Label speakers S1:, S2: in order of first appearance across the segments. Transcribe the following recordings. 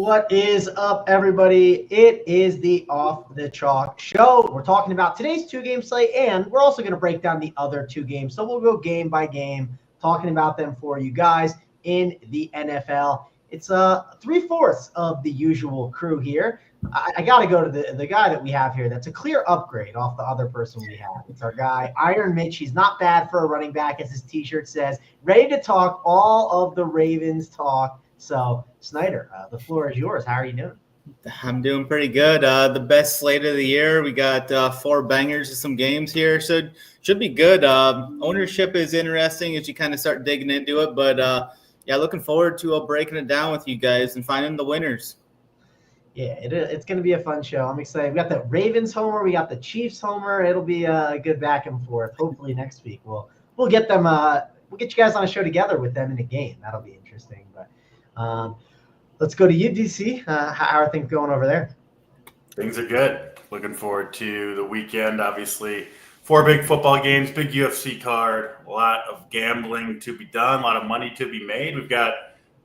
S1: What is up, everybody? It is the Off the Chalk Show. We're talking about today's two-game slate, and we're also going to break down the other two games. So we'll go game by game, talking about them for you guys in the NFL. It's 3/4 of the usual crew here. I got to go to the guy that we have here. That's a clear upgrade off the other person we have. It's our guy, Iron Mitch. He's not bad for a running back, as his T-shirt says. Ready to talk all of the Ravens talk. So, Snyder, the floor is yours. How are you doing?
S2: I'm doing pretty good. The best slate of the year. We got 4 bangers of some games here, so should be good. Ownership is interesting as you kind of start digging into it, but yeah, looking forward to breaking it down with you guys and finding the winners.
S1: Yeah, it's going to be a fun show. I'm excited. We got the Ravens homer. We got the Chiefs homer. It'll be a good back and forth. Hopefully next week we'll get them. We'll get you guys on a show together with them in a game. That'll be interesting. But let's go to you, DC. How are things going over there?
S3: Things are good. Looking forward to the weekend. Obviously, 4 big football games, big UFC card, a lot of gambling to be done, a lot of money to be made. We've got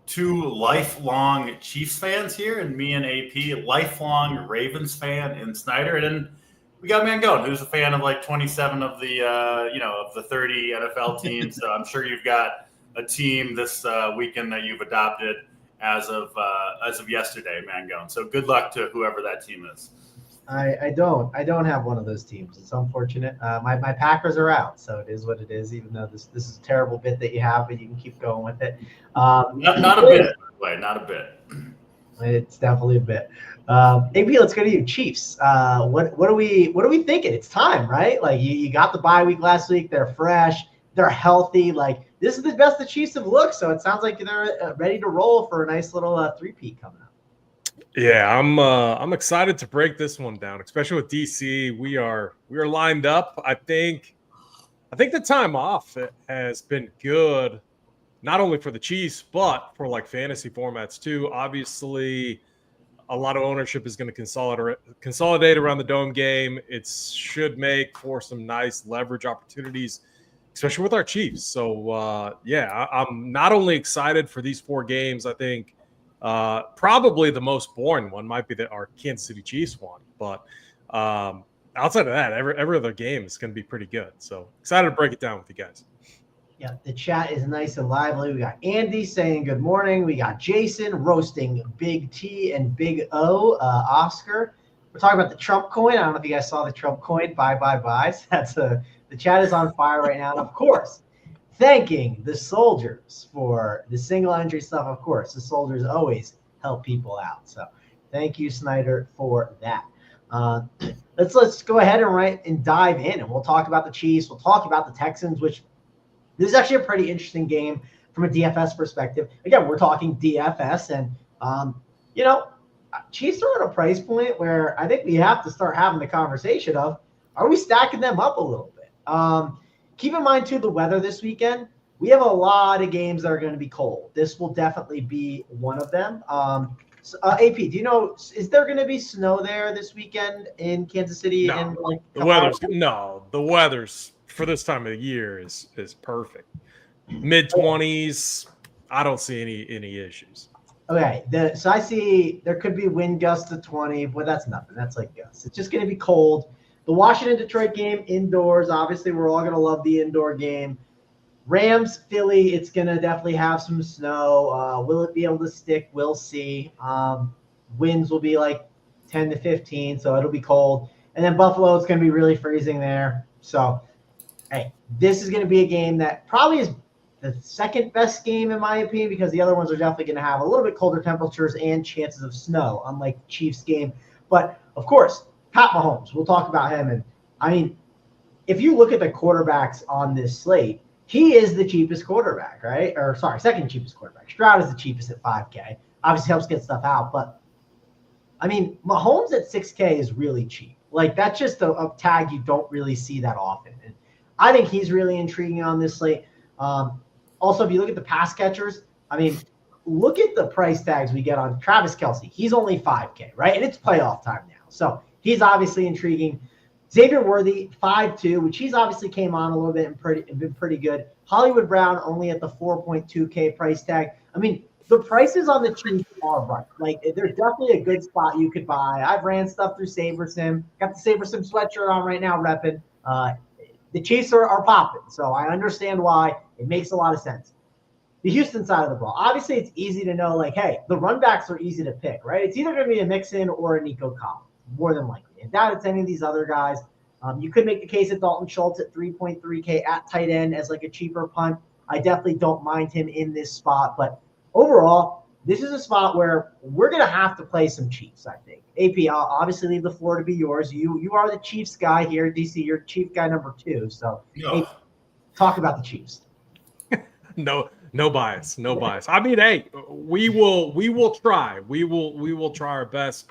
S3: 2 lifelong Chiefs fans here, and me and AP, lifelong Ravens fan in Snyder. And then we got Mangone, who's a fan of like 27 of the of the 30 NFL teams. So I'm sure you've got a team this weekend that you've adopted as of yesterday, Mangone. So good luck to whoever that team is.
S1: I don't have one of those teams. It's unfortunate. My Packers are out, so it is what it is. Even though this is a terrible bit that you have, but you can keep going with it.
S3: Not a bit, by the way, not a bit.
S1: It's definitely a bit. AP, let's go to you, Chiefs. What are we thinking? It's time, right? Like you got the bye week last week. They're fresh. They're healthy. Like this is the best the Chiefs have looked. So it sounds like they're ready to roll for a nice little 3-peat coming up.
S4: Yeah, I'm excited to break this one down, especially with DC. We are lined up. I think the time off has been good, not only for the Chiefs but for like fantasy formats too. Obviously, a lot of ownership is going to consolidate around the dome game. It should make for some nice leverage opportunities, especially with our Chiefs. So yeah, I'm not only excited for these 4 games. I think. Probably the most boring one might be our Kansas City Chiefs one, but outside of that, every other game is going to be pretty good. So excited to break it down with you guys.
S1: Yeah, the chat is nice and lively. We got Andy saying good morning. We got Jason roasting Big T and Big O. Oscar, we're talking about the Trump coin. I don't know if you guys saw the Trump coin. Bye. That's the chat is on fire right now. And of course, thanking the soldiers for the single entry stuff. Of course, the soldiers always help people out. So thank you, Snyder, for that. Let's go ahead and dive in, and we'll talk about the Chiefs. We'll talk about the Texans, which this is actually a pretty interesting game from a DFS perspective. Again, we're talking DFS, and Chiefs are at a price point where I think we have to start having the conversation of, are we stacking them up a little bit? Keep in mind, too, the weather this weekend. We have a lot of games that are going to be cold. This will definitely be one of them. AP, do you know, is there going to be snow there this weekend in Kansas City?
S4: No,
S1: and
S4: the weather's for this time of the year is perfect. Mid-20s. I don't see any issues.
S1: Okay, so I see there could be wind gusts to 20, but that's nothing. That's like gusts. It's just going to be cold. The Washington-Detroit game indoors. Obviously, we're all going to love the indoor game. Rams-Philly, it's going to definitely have some snow. Will it be able to stick? We'll see. Winds will be like 10 to 15, so it'll be cold. And then Buffalo, it's going to be really freezing there. So, hey, this is going to be a game that probably is the second best game in my opinion, because the other ones are definitely going to have a little bit colder temperatures and chances of snow, unlike the Chiefs game. But, of course, Pat Mahomes, we'll talk about him. And I mean, if you look at the quarterbacks on this slate, he is the cheapest quarterback, right? Or sorry, second cheapest quarterback. Stroud is the cheapest at $5K. Obviously helps get stuff out. But I mean, Mahomes at $6K is really cheap. Like that's just a tag you don't really see that often. And I think he's really intriguing on this slate. Also, if you look at the pass catchers, I mean, look at the price tags we get on Travis Kelce. He's only $5K, right? And it's playoff time now. So he's obviously intriguing. Xavier Worthy, 5'2", which he's obviously came on a little bit and been pretty good. Hollywood Brown only at the 4.2K price tag. I mean, the prices on the Chiefs are right. Like, they're definitely a good spot you could buy. I've ran stuff through SaberSim. Got the SaberSim sweatshirt on right now, repping. The Chiefs are popping, so I understand why. It makes a lot of sense. The Houston side of the ball, obviously it's easy to know, like, hey, the run backs are easy to pick, right? It's either going to be a Mixon or a Nico Collins, more than likely. I doubt it's any of these other guys. You could make the case at Dalton Schultz at 3.3K at tight end as like a cheaper punt. I definitely don't mind him in this spot, but overall, this is a spot where we're going to have to play some Chiefs, I think. AP, I'll obviously leave the floor to be yours. You are the Chiefs guy here. DC, you're Chief guy number 2. So AP, talk about the Chiefs.
S4: No bias. I mean, hey, we will try. We will try our best.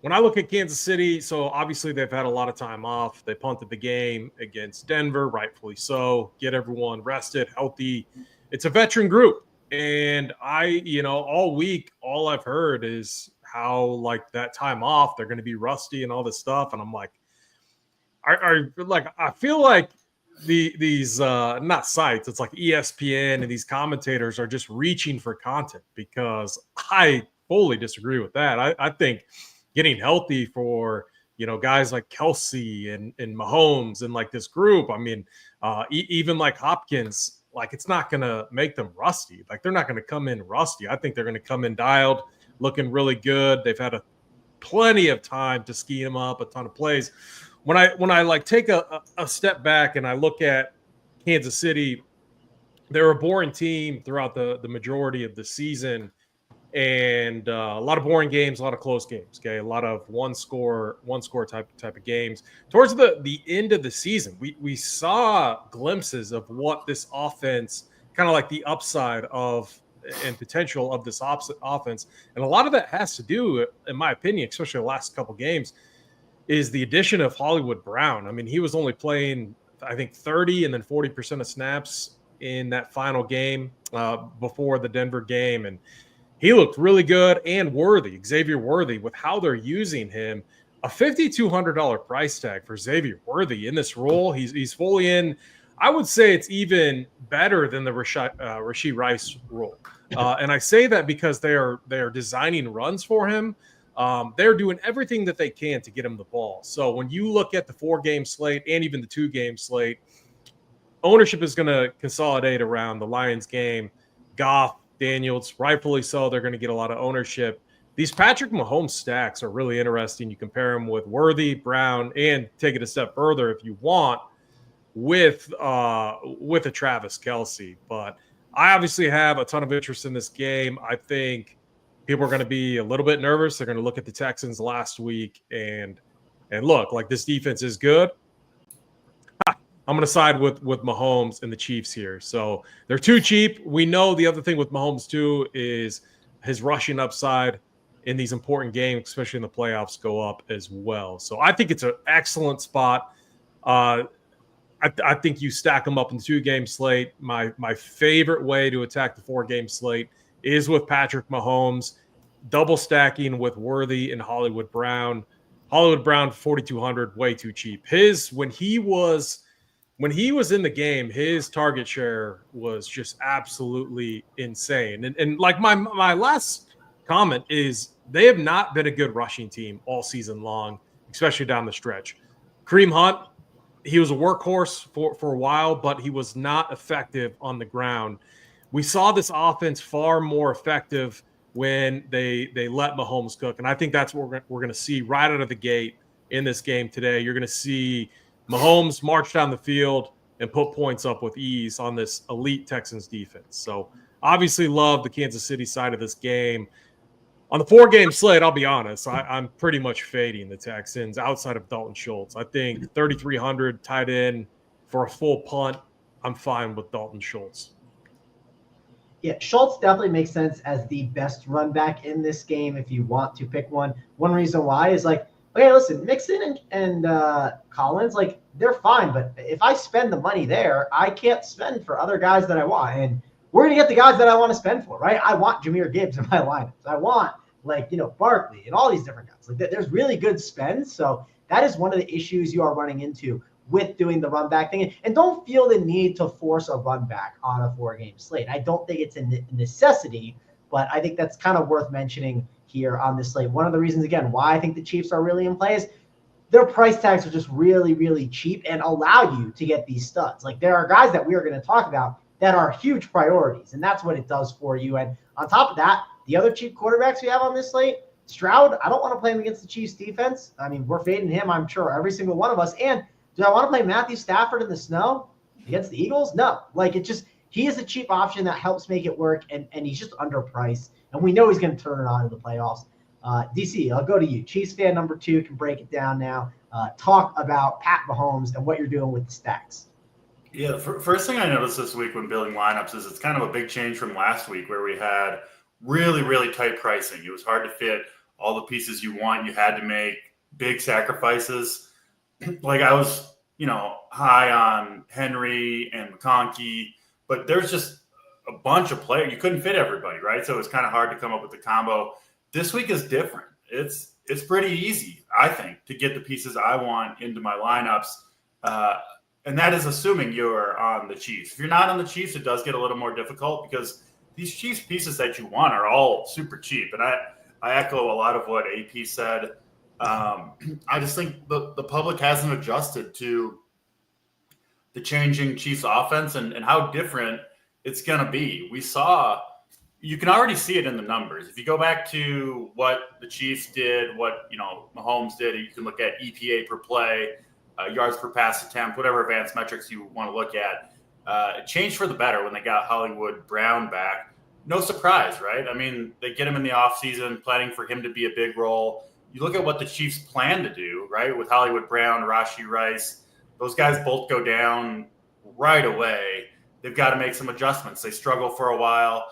S4: When I look at Kansas City, so obviously they've had a lot of time off. They punted the game against Denver, rightfully so. Get everyone rested, healthy. It's a veteran group. And all week, all I've heard is how, like, that time off, they're going to be rusty and all this stuff. And I'm like, I feel like these not sites, it's like ESPN and these commentators are just reaching for content, because I fully disagree with that. I think getting healthy for, guys like Kelsey and Mahomes and like this group, I mean, even like Hopkins, like, it's not going to make them rusty. Like, they're not going to come in rusty. I think they're going to come in dialed, looking really good. They've had plenty of time to scheme them up, a ton of plays. When I like take a step back and I look at Kansas City, they're a boring team throughout the majority of the season, and a lot of boring games, a lot of close games. Okay, a lot of one score type of games. Towards the end of the season, we saw glimpses of what this offense, kind of like the upside of and potential of this offense, and a lot of that has to do, in my opinion, especially the last couple games, is the addition of Hollywood Brown. I mean, he was only playing, I think, 30 and then 40% of snaps in that final game before the Denver game. And he looked really good, and Xavier Worthy, with how they're using him. A $5,200 price tag for Xavier Worthy in this role. He's fully in. I would say it's even better than the Rashee Rice role. And I say that because they are designing runs for him. They're doing everything that they can to get him the ball. So when you look at the 4-game slate and even the 2-game slate, ownership is going to consolidate around the Lions game. Goff, Daniels, rightfully so, they're going to get a lot of ownership. These Patrick Mahomes stacks are really interesting. You compare them with Worthy, Brown, and take it a step further if you want, with a Travis Kelce. But I obviously have a ton of interest in this game. I think people are going to be a little bit nervous. They're going to look at the Texans last week and look, like, this defense is good. I'm going to side with Mahomes and the Chiefs here. So they're too cheap. We know the other thing with Mahomes too is his rushing upside in these important games, especially in the playoffs, go up as well. So I think it's an excellent spot. I think you stack them up in the 2-game slate. My favorite way to attack the 4-game slate is with Patrick Mahomes, double stacking with Worthy and Hollywood Brown. Hollywood Brown, 4,200, way too cheap. When he was in the game, his target share was just absolutely insane. And like my last comment is, they have not been a good rushing team all season long, especially down the stretch. Kareem Hunt, he was a workhorse for a while, but he was not effective on the ground. We saw this offense far more effective when they let Mahomes cook. And I think that's what we're going to see right out of the gate in this game today. You're going to see Mahomes march down the field and put points up with ease on this elite Texans defense. So obviously love the Kansas City side of this game. On the 4-game slate, I'll be honest, I'm pretty much fading the Texans outside of Dalton Schultz. I think 3,300 tied in for a full punt. I'm fine with Dalton Schultz.
S1: Yeah, Schultz definitely makes sense as the best run back in this game if you want to pick one. One reason why is, like, okay, listen, Mixon and Collins, like, they're fine, but if I spend the money there, I can't spend for other guys that I want. And we're going to get the guys that I want to spend for, right? I want Jahmyr Gibbs in my lineups. I want, Barkley and all these different guys. Like, there's really good spends. So that is one of the issues you are running into with doing the run back thing. And don't feel the need to force a run back on a 4-game slate. I don't think it's a necessity, but I think that's kind of worth mentioning here on this slate. One of the reasons, again, why I think the Chiefs are really in play is their price tags are just really, really cheap and allow you to get these studs. Like, there are guys that we are going to talk about that are huge priorities, and that's what it does for you. And on top of that, the other cheap quarterbacks we have on this slate, Stroud, I don't want to play him against the Chiefs defense. I mean, we're fading him, I'm sure, every single one of us. And do I want to play Matthew Stafford in the snow against the Eagles? No. Like, he is a cheap option that helps make it work, and he's just underpriced. And we know he's going to turn it on in the playoffs. DC, I'll go to you. Chiefs fan number 2 can break it down now. Talk about Pat Mahomes and what you're doing with the stacks.
S3: Yeah, first thing I noticed this week when building lineups is it's kind of a big change from last week where we had really, really tight pricing. It was hard to fit all the pieces you want. You had to make big sacrifices. Like, I was, high on Henry and McConkey, but there's just a bunch of players. You couldn't fit everybody, right? So it was kind of hard to come up with the combo. This week is different. It's pretty easy, I think, to get the pieces I want into my lineups. And that is assuming you're on the Chiefs. If you're not on the Chiefs, it does get a little more difficult because these Chiefs pieces that you want are all super cheap. And I echo a lot of what AP said. I just think the public hasn't adjusted to the changing Chiefs offense and how different it's going to be. You can already see it in the numbers. If you go back to what the Chiefs did, what Mahomes did, you can look at EPA per play, yards per pass attempt, whatever advanced metrics you want to look at. It changed for the better when they got Hollywood Brown back. No surprise, right? I mean, they get him in the offseason, planning for him to be a big role. You look at what the Chiefs plan to do, right, with Hollywood Brown, Rashee Rice. Those guys both go down right away. They've got to make some adjustments. They struggle for a while.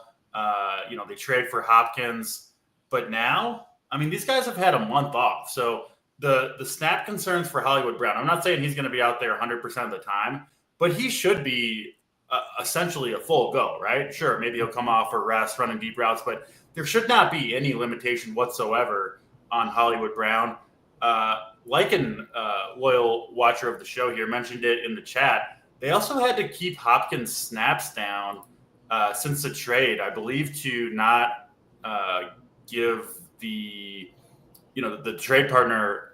S3: They trade for Hopkins. But now, I mean, these guys have had a month off. So the snap concerns for Hollywood Brown, I'm not saying he's going to be out there 100% of the time, but he should be essentially a full go, right? Sure, maybe he'll come off for rest, running deep routes, but there should not be any limitation whatsoever on Hollywood Brown. Lycan, loyal watcher of the show here, mentioned it in the chat. They also had to keep Hopkins' snaps down since the trade, I believe, to not give the trade partner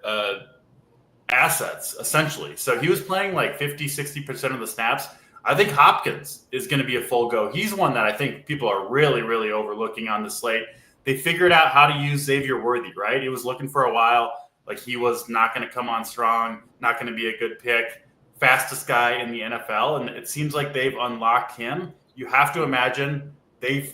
S3: assets, essentially. So he was playing like 50, 60% of the snaps. I think Hopkins is going to be a full go. He's one that I think people are really, really overlooking on the slate. They figured out how to use Xavier Worthy, right? He was looking for a while. Like, he was not going to come on strong, not going to be a good pick. Fastest guy in the NFL, and it seems like they've unlocked him. You have to imagine they've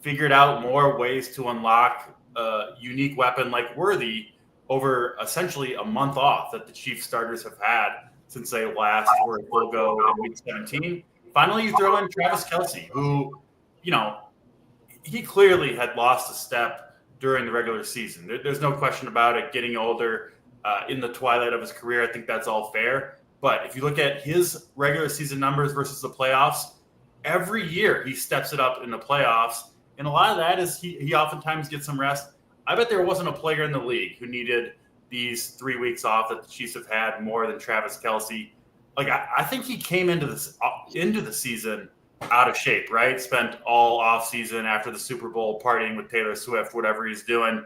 S3: figured out more ways to unlock a unique weapon like Worthy over essentially a month off that the Chiefs starters have had since they last were a full go in week 17. Finally, you throw in Travis Kelce, who, he clearly had lost a step during the regular season. There's no question about it. Getting older in the twilight of his career, I think that's all fair. But if you look at his regular season numbers versus the playoffs, every year he steps it up in the playoffs. And a lot of that is he oftentimes gets some rest. I bet there wasn't a player in the league who needed these 3 weeks off that the Chiefs have had more than Travis Kelce. Like, I think he came into the season out of shape, right? Spent all off season after the Super Bowl partying with Taylor Swift, whatever he's doing.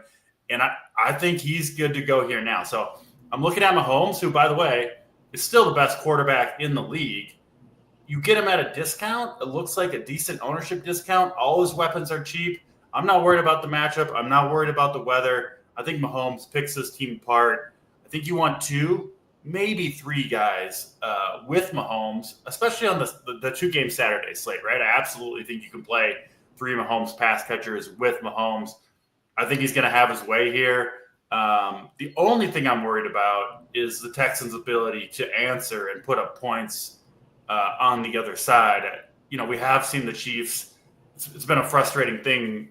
S3: And I think he's good to go here now. So I'm looking at Mahomes, who, by the way, is still the best quarterback in the league. You get him at a discount. It looks like a decent ownership discount. All his weapons are cheap. I'm not worried about the matchup. I'm not worried about the weather. I think Mahomes picks this team apart. I think you want 2, maybe 3 guys with Mahomes, especially on the 2-game Saturday slate, right? I absolutely think you can play 3 Mahomes pass catchers with Mahomes. I think he's going to have his way here. The only thing I'm worried about is the Texans' ability to answer and put up points on the other side. We have seen the Chiefs. It's been a frustrating thing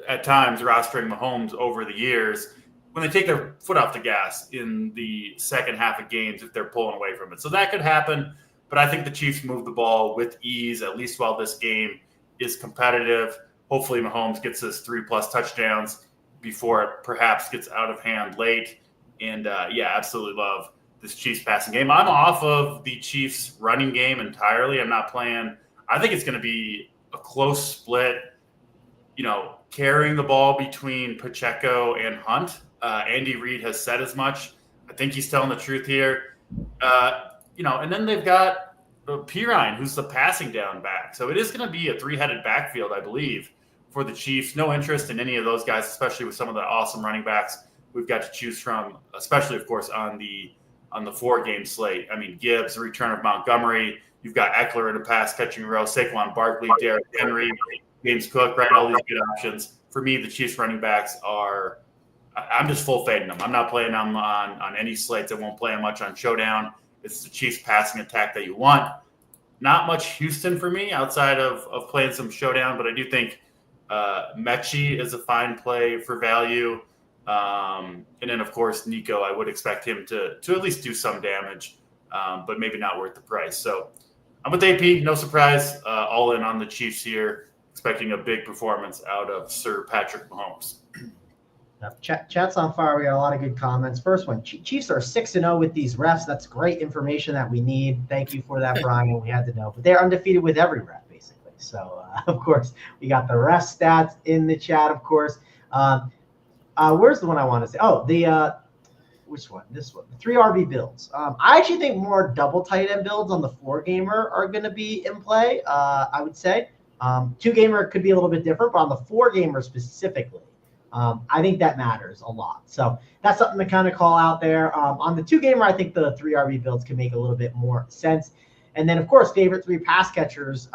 S3: at times rostering Mahomes over the years when they take their foot off the gas in the second half of games if they're pulling away from it. So that could happen, but I think the Chiefs move the ball with ease, at least while this game is competitive. Hopefully Mahomes gets his 3+ touchdowns before it perhaps gets out of hand late. And absolutely love this Chiefs passing game. I'm off of the Chiefs running game entirely. I'm not playing. I think it's going to be a close split. carrying the ball between Pacheco and Hunt. Andy Reid has said as much. I think he's telling the truth here. And then they've got Pirine, who's the passing down back. So it is going to be a three-headed backfield, I believe, for the Chiefs. No interest in any of those guys, especially with some of the awesome running backs we've got to choose from, especially, of course, on the 4-game slate. I mean, Gibbs, the return of Montgomery. You've got Eckler in a pass-catching row, Saquon Barkley, Derrick Henry, James Cook, right? All these good options. For me, the Chiefs running backs are – I'm just full fading them. I'm not playing them on any slates. I won't play them much on Showdown. It's the Chiefs passing attack that you want. Not much Houston for me outside of playing some Showdown, but I do think Mechie is a fine play for value. And then, of course, Nico, I would expect him to at least do some damage, but maybe not worth the price. So I'm with AP, no surprise, all in on the Chiefs here, expecting a big performance out of Sir Patrick Mahomes.
S1: Chat's on fire. We got a lot of good comments. First one, Chiefs are 6-0 with these refs. That's great information that we need. Thank you for that, Brian. We had to know. But they're undefeated with every ref, basically. So, of course, we got the ref stats in the chat, of course. Where's the one I want to say? Oh, which one? This one. The 3 RB builds. I actually think more double tight end builds on the 4-gamer are going to be in play, I would say. 2-gamer could be a little bit different, but on the 4-gamer specifically, I think that matters a lot. So that's something to kind of call out there. On the 2-gamer, I think the 3 RB builds can make a little bit more sense. And then, of course, favorite 3 pass catchers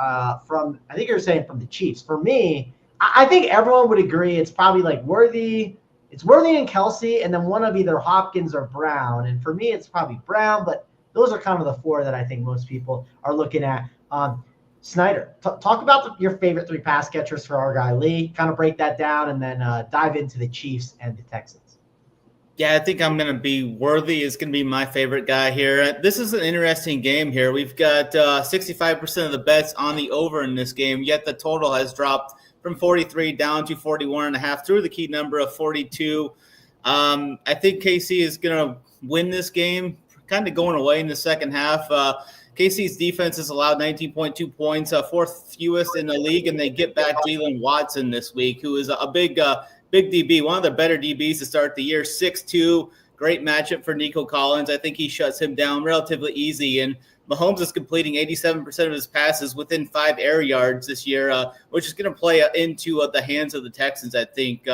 S1: from, I think you're saying from the Chiefs. For me, I think everyone would agree it's probably like Worthy. It's Worthy and Kelsey, and then one of either Hopkins or Brown. And for me, it's probably Brown, but those are kind of the 4 that I think most people are looking at. Snyder, talk about your favorite 3 pass catchers for our guy Lee. Kind of break that down and then dive into the Chiefs and the Texans.
S2: Yeah, I think I'm going to be Worthy is going to be my favorite guy here. This is an interesting game here. We've got 65% of the bets on the over in this game, yet the total has dropped from 43 down to 41.5 through the key number of 42. I think KC is going to win this game, kind of going away in the second half. KC's defense has allowed 19.2 points, 4th fewest in the league, and they get back Jalen Watson this week, who is a big DB, one of the better DBs to start the year, 6'2", great matchup for Nico Collins. I think he shuts him down relatively easy, and Mahomes is completing 87% of his passes within 5 air yards this year, which is going to play into the hands of the Texans, I think,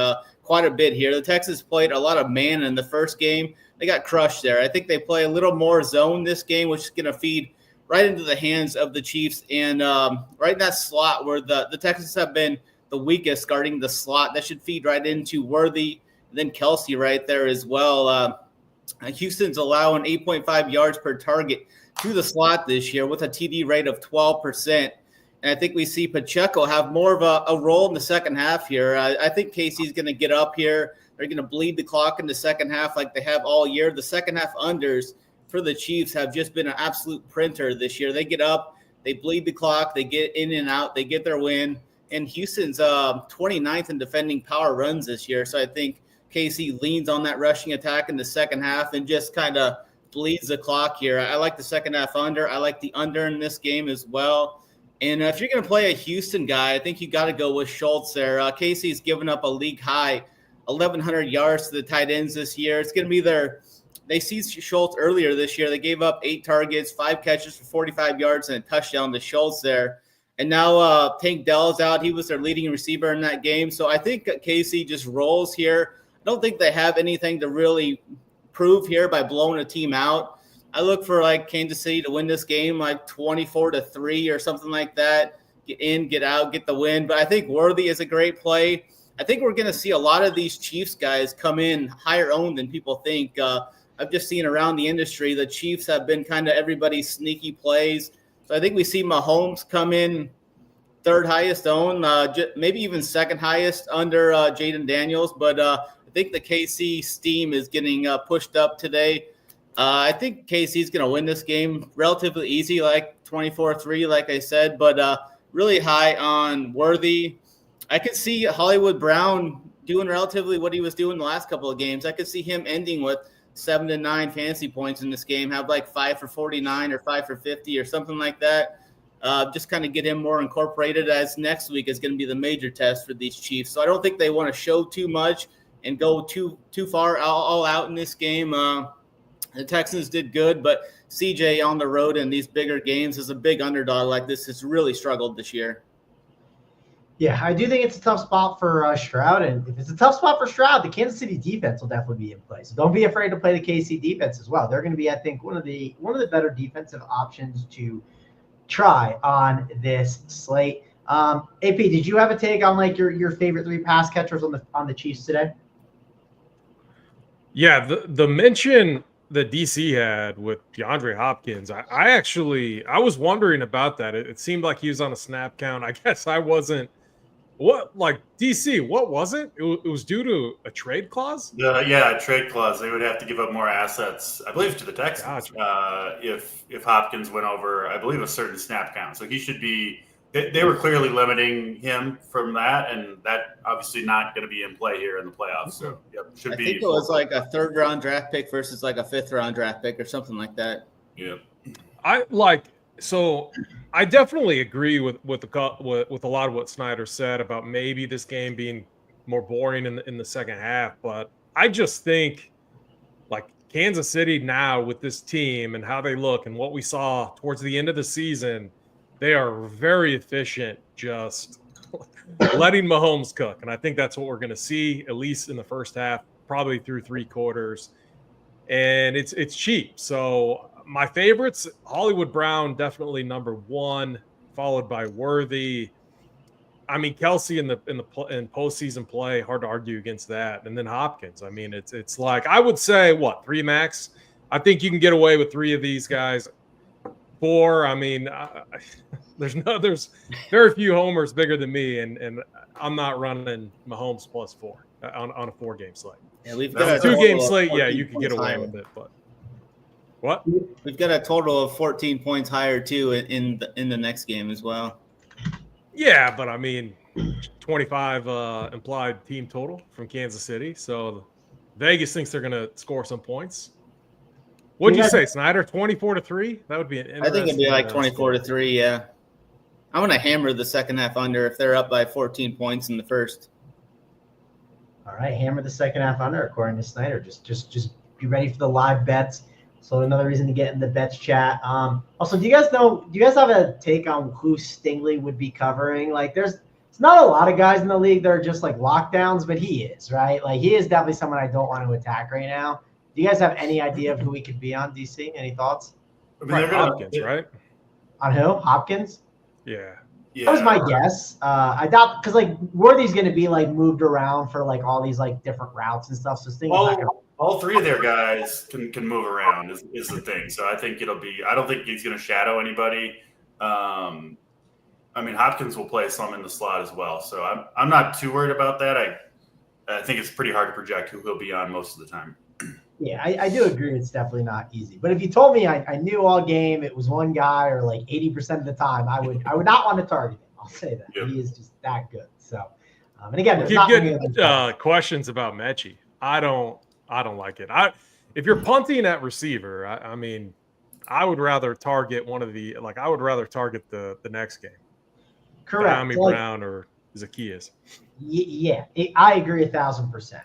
S2: quite a bit here. The Texans played a lot of man in the first game. They got crushed there. I think they play a little more zone this game, which is going to feed right into the hands of the Chiefs, and right in that slot where the Texans have been the weakest guarding the slot. That should feed right into Worthy, and then Kelsey right there as well. Houston's allowing 8.5 yards per target to the slot this year with a TD rate of 12%. And I think we see Pacheco have more of a role in the second half here. I think KC's going to get up here. They're going to bleed the clock in the second half like they have all year. The second half unders for the Chiefs have just been an absolute printer this year. They get up, they bleed the clock, they get in and out, they get their win. And Houston's 29th in defending power runs this year. So I think KC leans on that rushing attack in the second half and just kind of bleeds the clock here. I like the second half under. I like the under in this game as well. And if you're going to play a Houston guy, I think you got to go with Schultz there. KC's given up a league high 1,100 yards to the tight ends this year. It's going to be they seized Schultz earlier this year. They gave up 8 targets, 5 catches for 45 yards, and a touchdown to Schultz there. And now Tank Dell's out. He was their leading receiver in that game. So I think KC just rolls here. I don't think they have anything to really prove here by blowing a team out. I look for like Kansas City to win this game like 24-3 or something like that. Get in, get out, get the win. But I think Worthy is a great play. I think we're going to see a lot of these Chiefs guys come in higher owned than people think. I've just seen around the industry, the Chiefs have been kind of everybody's sneaky plays. So I think we see Mahomes come in 3rd highest owned, maybe even 2nd highest under Jaden Daniels. But I think the KC steam is getting pushed up today. I think KC is going to win this game relatively easy, like 24-3, like I said, but really high on Worthy. I could see Hollywood Brown doing relatively what he was doing the last couple of games. I could see him ending with 7 to 9 fantasy points in this game, have like 5 for 49 or 5 for 50 or something like that. just kind of get him more incorporated, as next week is going to be the major test for these Chiefs. So I don't think they want to show too much and go too far all out in this game. The Texans did good, but CJ on the road in these bigger games as a big underdog like this has really struggled this year.
S1: Yeah, I do think it's a tough spot for Stroud. And if it's a tough spot for Stroud, the Kansas City defense will definitely be in play. So don't be afraid to play the KC defense as well. They're going to be, I think, one of the better defensive options to try on this slate. AP, did you have a take on like your favorite 3 pass catchers on the Chiefs today?
S4: Yeah, the mention that DC had with DeAndre Hopkins, I was wondering about that. It seemed like he was on a snap count. I guess I wasn't. What, like DC? What was it? It was due to a trade clause.
S3: Yeah, a trade clause. They would have to give up more assets, I believe, to the Texans. Gotcha. If Hopkins went over, I believe, a certain snap count. So he should be. They were clearly limiting him from that, and that obviously not going to be in play here in the playoffs. So should be.
S2: I think it was like a 3rd-round draft pick versus like a 5th-round draft pick or something like that.
S3: Yeah.
S4: I definitely agree with a lot of what Snyder said about maybe this game being more boring in the second half. But I just think like Kansas City now with this team and how they look and what we saw towards the end of the season, they are very efficient, just letting Mahomes cook. And I think that's what we're going to see, at least in the first half, probably through 3 quarters. And it's cheap. So my favorites, Hollywood Brown, definitely number 1, followed by Worthy. I mean, Kelsey in postseason play, hard to argue against that. And then Hopkins. I mean, it's like, I would say, 3 max? I think you can get away with 3 of these guys. 4, I mean, there's very few homers bigger than me, and I'm not running Mahomes plus 4 on a 4-game slate.
S2: Yeah, we've got a
S4: 2-game slate. Yeah, you can get away with it, but what?
S2: We've got a total of 14 points higher too in the next game as well.
S4: Yeah, but I mean, 25 implied team total from Kansas City, so Vegas thinks they're going to score some points. What'd you say, Snyder? 24-3? That would be an interesting.
S2: I think it'd be like 24-3. Yeah, I'm gonna hammer the second half under if they're up by 14 points in the first.
S1: All right, hammer the second half under according to Snyder. Just be ready for the live bets. So another reason to get in the bets chat. Also, do you guys have a take on who Stingley would be covering? Like, it's not a lot of guys in the league that are just like lockdowns, but he is, right? Like, he is definitely someone I don't want to attack right now. Do you guys have any idea of who he could be on, DC? Any thoughts?
S4: Hopkins, right?
S1: On who? Hopkins?
S4: Yeah.
S1: That was my guess. I doubt, because like Worthy's going to be like moved around for like all these like different routes and stuff. So
S3: all 3 of their guys can move around is the thing. So I think I don't think he's going to shadow anybody. I mean, Hopkins will play some in the slot as well. So I'm not too worried about that. I think it's pretty hard to project who he'll be on most of the time.
S1: Yeah, I do agree. It's definitely not easy. But if you told me I knew all game, it was one guy or like 80% of the time, I would not want to target him. I'll say that. Yep. He is just that good. So, and again,
S4: keep getting questions about Mechie. I don't like it. If you're punting at receiver, I mean, I would rather target I would rather target the next game.
S1: Correct.
S4: Miami Brown or Zacchaeus.
S1: Yeah, I agree 1,000%.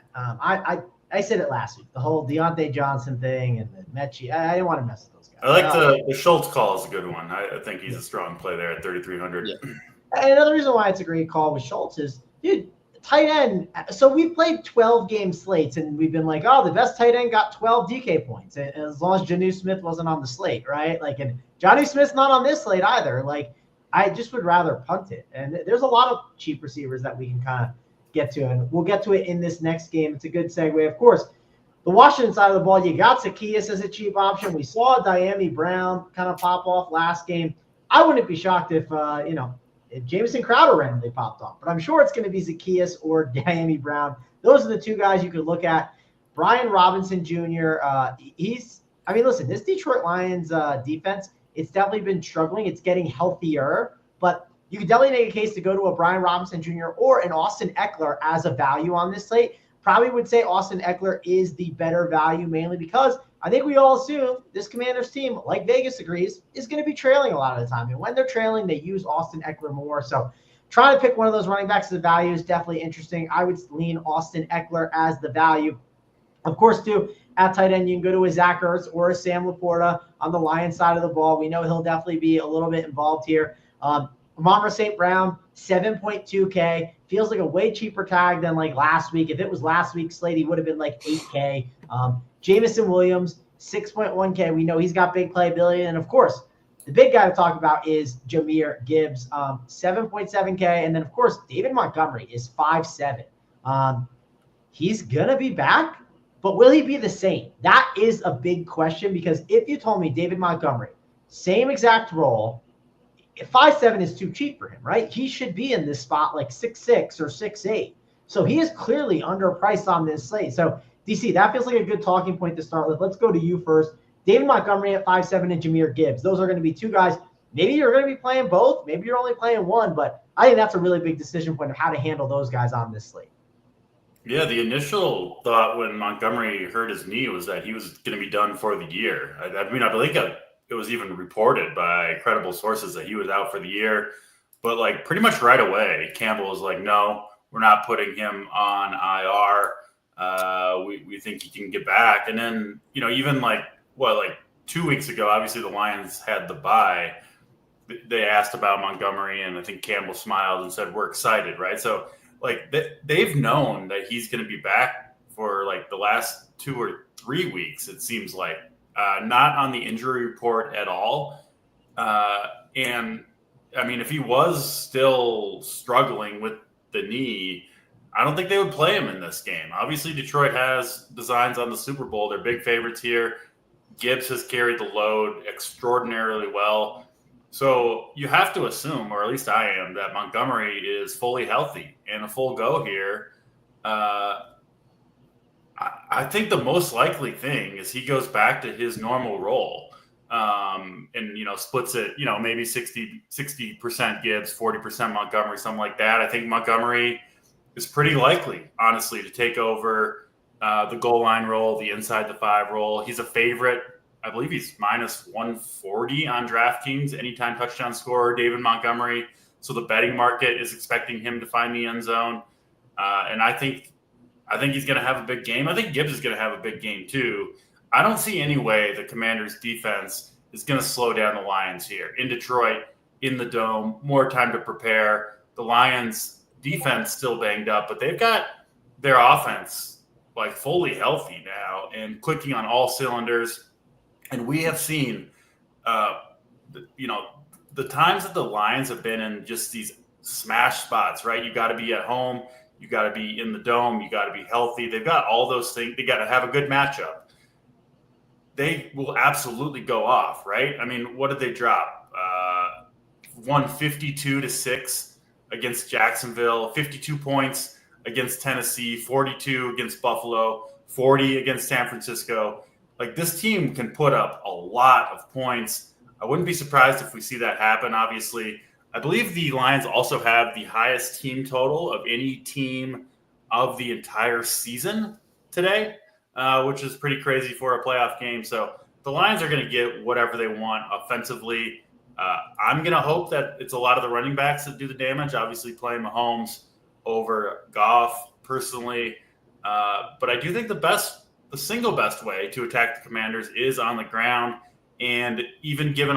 S1: I said it last week, the whole Deontay Johnson thing and the Mechie. I didn't want to mess with those guys.
S3: I like the Schultz call is a good one. I think he's a strong play there at 3,300.
S1: Yeah. And another reason why it's a great call with Schultz is, dude, tight end. So we've played 12-game slates, and we've been like, oh, the best tight end got 12 DK points, and as long as Jonnu Smith wasn't on the slate, right? Like, and Jonnu Smith's not on this slate either. Like, I just would rather punt it. And there's a lot of cheap receivers that we can kind of get to, and we'll get to it in this next game. It's a good segue. Of course, the Washington side of the ball, you got Zacchaeus as a cheap option. We saw Diami Brown kind of pop off last game. I wouldn't be shocked if Jamison Crowder randomly popped off, but I'm sure it's going to be Zacchaeus or Diami Brown. Those are the 2 guys you could look at. Brian Robinson Jr. Listen, this Detroit Lions defense, it's definitely been struggling. It's getting healthier, but you could definitely make a case to go to a Brian Robinson Jr. or an Austin Eckler as a value on this slate. probably would say Austin Eckler is the better value, mainly because I think we all assume this Commanders team, like Vegas agrees, is going to be trailing a lot of the time. And when they're trailing, they use Austin Eckler more. So trying to pick one of those running backs as a value is definitely interesting. I would lean Austin Eckler as the value. Of course, too, at tight end, you can go to a Zach Ertz or a Sam Laporta on the Lions side of the ball. We know he'll definitely be a little bit involved here. Amon-Ra St. Brown, 7.2K. Feels like a way cheaper tag than like last week. If it was last week's slate, he would have been like 8K. Jamison Williams, 6.1K. We know he's got big playability. And, of course, the big guy to talk about is Jahmyr Gibbs, 7.7K. And then, of course, David Montgomery is 5.7. He's going to be back, but will he be the same? That is a big question, because if you told me David Montgomery, same exact role, 5.7 is too cheap for him, right? He should be in this spot like 6.6 or 6.8. So he is clearly underpriced on this slate. So, DC, that feels like a good talking point to start with. Let's go to you first. David Montgomery at 5.7 and Jahmyr Gibbs. Those are going to be two guys. Maybe you're going to be playing both. Maybe you're only playing one. But I think that's a really big decision point of how to handle those guys on this slate.
S3: Yeah, the initial thought when Montgomery hurt his knee was that he was going to be done for the year. I mean, I believe it was even reported by credible sources that he was out for the year. But, like, pretty much right away, Campbell was like, no, we're not putting him on IR. We think he can get back. And then, even like 2 weeks ago, obviously the Lions had the bye. They asked about Montgomery, and I think Campbell smiled and said, we're excited, right? So, like, they've known that he's going to be back for like the last 2 or 3 weeks, it seems like. Not on the injury report at all. And I mean, if he was still struggling with the knee, I don't think they would play him in this game. Obviously, Detroit has designs on the Super Bowl. They're big favorites here. Gibbs has carried the load extraordinarily well. So you have to assume, or at least I am, that Montgomery is fully healthy and a full go here. I think the most likely thing is he goes back to his normal role and, splits it, maybe 60% Gibbs, 40% Montgomery, something like that. I think Montgomery is pretty likely, honestly, to take over the goal line role, the inside the 5 role. He's a favorite. I believe he's minus 140 on DraftKings, anytime touchdown scorer, David Montgomery. So the betting market is expecting him to find the end zone. And I think he's going to have a big game. I think Gibbs is going to have a big game too. I don't see any way the Commanders' defense is going to slow down the Lions here. In Detroit, in the Dome, more time to prepare. The Lions' defense still banged up, but they've got their offense like fully healthy now and clicking on all cylinders. And we have seen, the times that the Lions have been in just these smash spots, right? You got to be at home. You got to be in the Dome. You got to be healthy. They've got all those things. They got to have a good matchup. They will absolutely go off, right? I mean, what did they drop? 152-6 against Jacksonville, 52 points against Tennessee, 42 against Buffalo, 40 against San Francisco. Like, this team can put up a lot of points. I wouldn't be surprised if we see that happen, obviously. I believe the Lions also have the highest team total of any team of the entire season today, which is pretty crazy for a playoff game. So the Lions are going to get whatever they want offensively. I'm going to hope that it's a lot of the running backs that do the damage, obviously playing Mahomes over Goff personally. But I do think the single best way to attack the Commanders is on the ground. And even given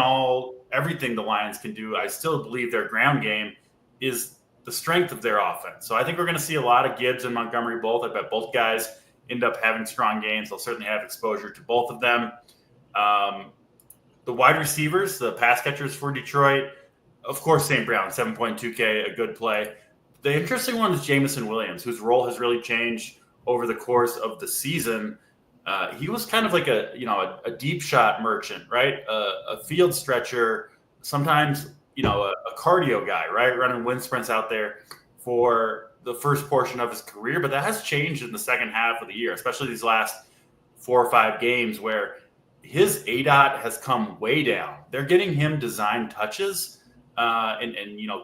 S3: everything the Lions can do, I still believe their ground game is the strength of their offense. So I think we're going to see a lot of Gibbs and Montgomery both. I bet both guys end up having strong games. They'll certainly have exposure to both of them. The wide receivers, the pass catchers for Detroit, of course, St. Brown, 7.2K, a good play. The interesting one is Jamison Williams, whose role has really changed over the course of the season. He was kind of like a deep shot merchant, right? A field stretcher, sometimes, a cardio guy, right? Running wind sprints out there for the first portion of his career. But that has changed in the second half of the year, especially these last 4 or 5 games where his ADOT has come way down. They're getting him design touches and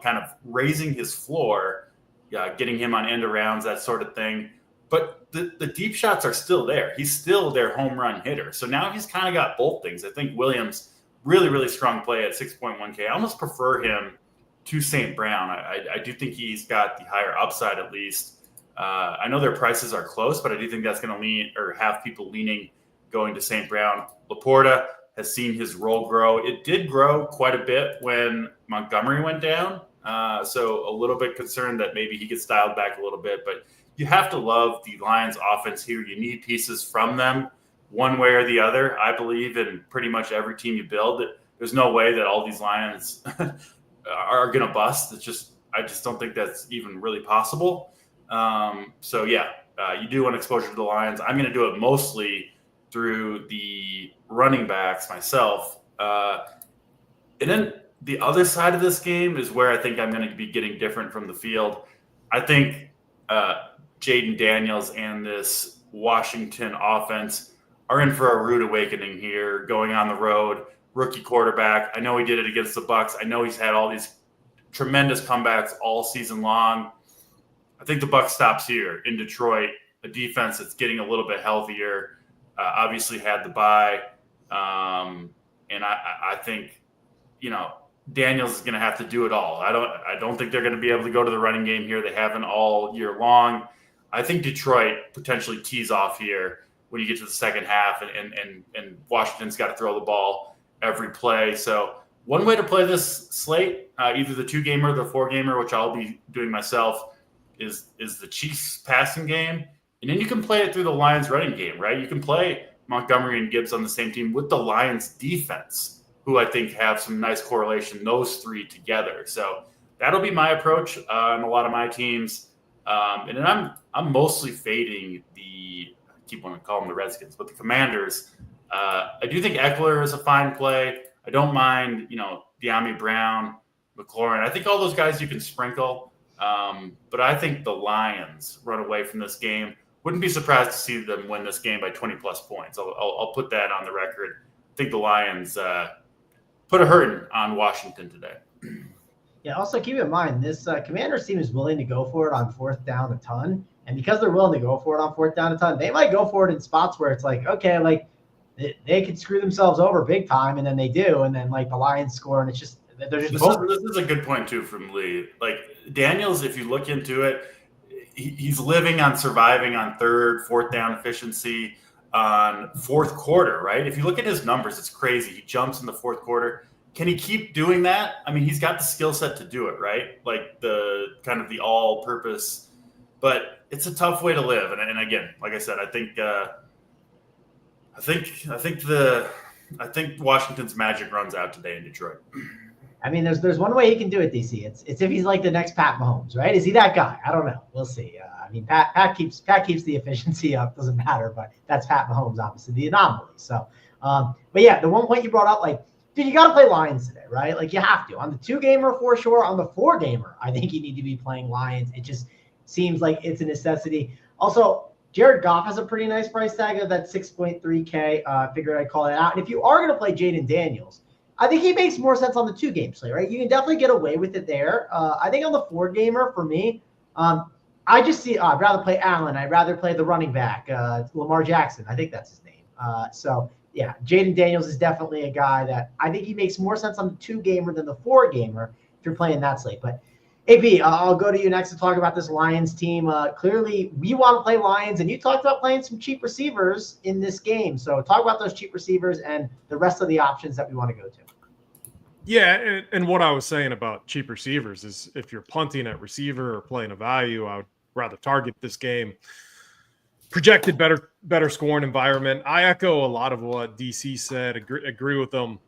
S3: kind of raising his floor, getting him on end arounds, that sort of thing. But the deep shots are still there. He's still their home run hitter. So now he's kind of got both things. I think Williams, really, really strong play at 6.1K. I almost prefer him to St. Brown. I do think he's got the higher upside at least. I know their prices are close, but I do think that's going to lean or have people leaning going to St. Brown. Laporta has seen his role grow. It did grow quite a bit when Montgomery went down. So a little bit concerned that maybe he gets dialed back a little bit, but you have to love the Lions offense here. You need pieces from them one way or the other. I believe in pretty much every team you build. There's no way that all these Lions are going to bust. I just don't think that's even really possible. So yeah, you do want exposure to the Lions. I'm going to do it mostly through the running backs myself. And then the other side of this game is where I think I'm going to be getting different from the field. I think Jaden Daniels and this Washington offense are in for a rude awakening here, going on the road. Rookie quarterback. I know he did it against the Bucs. I know he's had all these tremendous comebacks all season long. I think the buck stops here in Detroit. A defense that's getting a little bit healthier. Obviously had the bye, and I think Daniels is going to have to do it all. I don't think they're going to be able to go to the running game here. They haven't all year long. I think Detroit potentially tees off here when you get to the second half, and Washington's got to throw the ball every play. So one way to play this slate, either the 2-gamer or the 4-gamer, which I'll be doing myself, is the Chiefs passing game. And then you can play it through the Lions running game, right? You can play Montgomery and Gibbs on the same team with the Lions defense, who I think have some nice correlation, those three together. So that'll be my approach on a lot of my teams. And then I'm mostly fading I keep wanting to call them the Redskins, but the Commanders. I do think Eckler is a fine play. I don't mind, De'Ami Brown, McLaurin. I think all those guys you can sprinkle. But I think the Lions run away from this game. Wouldn't be surprised to see them win this game by 20-plus points. I'll put that on the record. I think the Lions put a hurting on Washington today.
S1: Yeah, also keep in mind, this Commanders team is willing to go for it on 4th down a ton. And because they're willing to go for it on 4th down a ton, they might go for it in spots where it's like, okay, like they could screw themselves over big time, and then they do. And then, like, the Lions score, and it's just – this
S3: is a good point, too, from Lee. Like, Daniels, if you look into it, he's living on surviving on 3rd, 4th down efficiency on 4th quarter, right? If you look at his numbers, it's crazy. He jumps in the 4th quarter. Can he keep doing that? I mean, he's got the skill set to do it, right? Like the kind of the all-purpose. But it's a tough way to live. And again, like I said, I think Washington's magic runs out today in Detroit.
S1: I mean, there's one way he can do it, DC. It's if he's like the next Pat Mahomes, right? Is he that guy? I don't know. We'll see. I mean, Pat keeps the efficiency up. Doesn't matter, but that's Pat Mahomes, obviously the anomaly. So, but yeah, the one point you brought up, like, dude, you got to play Lions today, right? Like, you have to. On the 2-gamer for sure. On the 4-gamer, I think you need to be playing Lions. It just seems like it's a necessity. Also, Jared Goff has a pretty nice price tag of that 6.3K. Figured I'd call it out. And if you are going to play Jaden Daniels, I think he makes more sense on the 2-game slate, right? You can definitely get away with it there. I think on the 4-gamer, for me, I just see I'd rather play Allen. I'd rather play the running back, Lamar Jackson. I think that's his name. So, yeah, Jaden Daniels is definitely a guy that I think he makes more sense on the 2-gamer than the 4-gamer if you're playing that slate. But, AP, I'll go to you next to talk about this Lions team. Clearly, we want to play Lions, and you talked about playing some cheap receivers in this game. So talk about those cheap receivers and the rest of the options that we want to go to.
S4: Yeah, and what I was saying about cheap receivers is if you're punting at receiver or playing a value, I would rather target this game. Projected better scoring environment. I echo a lot of what DC said. Agree with them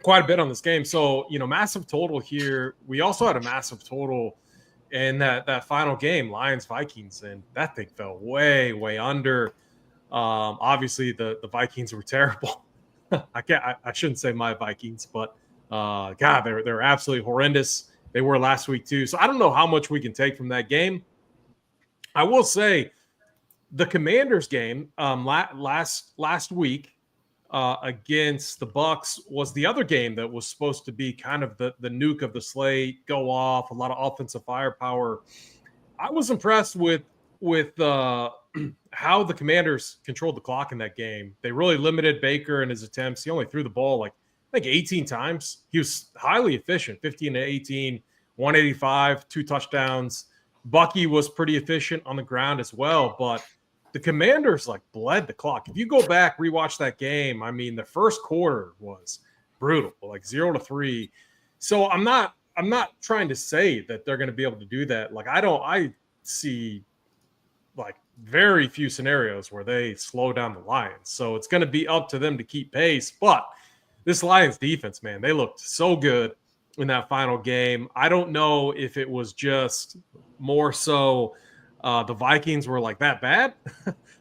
S4: quite a bit on this game. So, massive total here. We also had a massive total in that final game, Lions-Vikings, and that thing fell way, way under. Obviously, the Vikings were terrible. I shouldn't say my Vikings, but God, they're absolutely horrendous. They were last week too. So I don't know how much we can take from that game. I will say the Commanders game last week against the Bucs was the other game that was supposed to be kind of the nuke of the slate, go off, a lot of offensive firepower. I was impressed with how the Commanders controlled the clock in that game. They really limited Baker and his attempts. He only threw the ball like I think 18 times. He was highly efficient, 15 to 18, 185, 2 touchdowns. Bucky was pretty efficient on the ground as well, but the Commanders like bled the clock. If you go back, rewatch that game, I mean, the first quarter was brutal, like 0-3. So I'm not trying to say that they're going to be able to do that. Like I see like very few scenarios where they slow down the Lions. So it's going to be up to them to keep pace. But this Lions defense, man, they looked so good in that final game. I don't know if it was just more so the Vikings were like that bad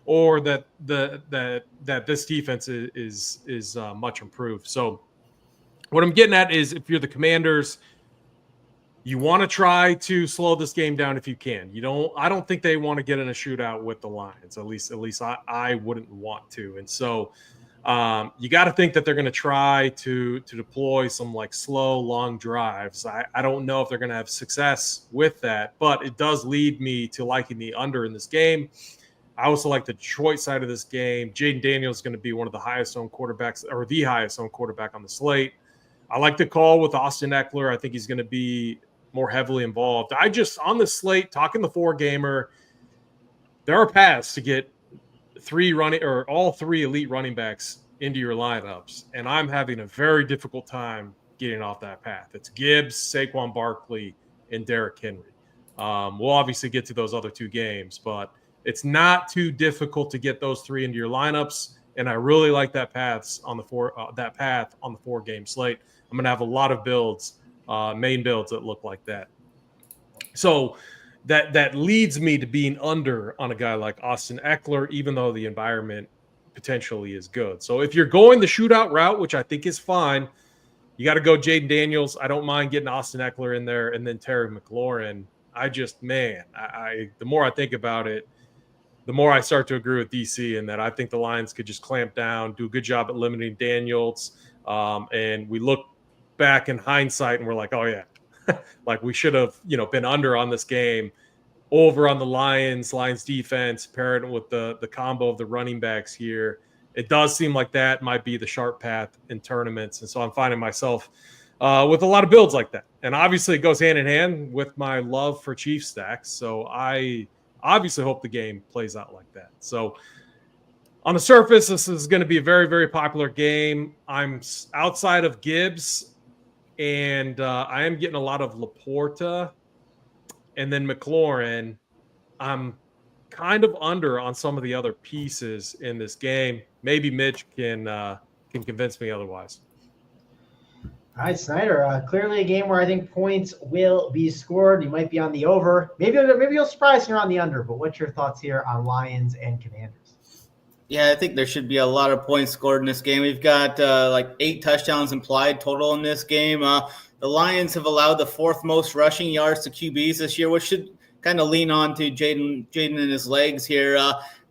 S4: or that this defense is much improved. So what I'm getting at is if you're the Commanders, you want to try to slow this game down if you can. I don't think they want to get in a shootout with the Lions. At least I wouldn't want to. And so you got to think that they're going to try to deploy some like slow, long drives. I don't know if they're going to have success with that, but it does lead me to liking the under in this game. I also like the Detroit side of this game. Jaden Daniels is going to be one of the highest owned quarterbacks, or the highest owned quarterback on the slate. I like the call with Austin Eckler. I think he's going to be more heavily involved. On the slate, talking the 4-gamer, there are paths to get all three elite running backs into your lineups, and I'm having a very difficult time getting off that path. It's Gibbs, Saquon Barkley, and Derrick Henry. We'll obviously get to those other 2 games, but it's not too difficult to get those 3 into your lineups, and I really like that path on the 4-game slate. I'm going to have a lot of main builds that look like that. So that leads me to being under on a guy like Austin Eckler, even though the environment potentially is good. So if you're going the shootout route, which I think is fine, you got to go Jaden Daniels. I don't mind getting Austin Eckler in there and then Terry McLaurin. The more I think about it, the more I start to agree with DC in that I think the Lions could just clamp down, do a good job at limiting Daniels. And we look back in hindsight and we're like, oh yeah, like we should have, been under on this game, over on the Lions defense, paired with the combo of the running backs here. It does seem like that might be the sharp path in tournaments. And so I'm finding myself with a lot of builds like that. And obviously it goes hand in hand with my love for Chiefs stacks. So I obviously hope the game plays out like that. So on the surface, this is going to be a very, very popular game. I'm outside of Gibbs, and I am getting a lot of Laporta, and then McLaurin. I'm kind of under on some of the other pieces in this game. Maybe Mitch can convince me otherwise.
S1: All right, Snyder. Clearly a game where I think points will be scored. You might be on the over. Maybe you'll surprise and you're on the under. But what's your thoughts here on Lions and Commanders?
S2: Yeah, I think there should be a lot of points scored in this game. We've got 8 touchdowns implied total in this game. The Lions have allowed the 4th most rushing yards to QBs this year, which should kind of lean on to Jaden and his legs here.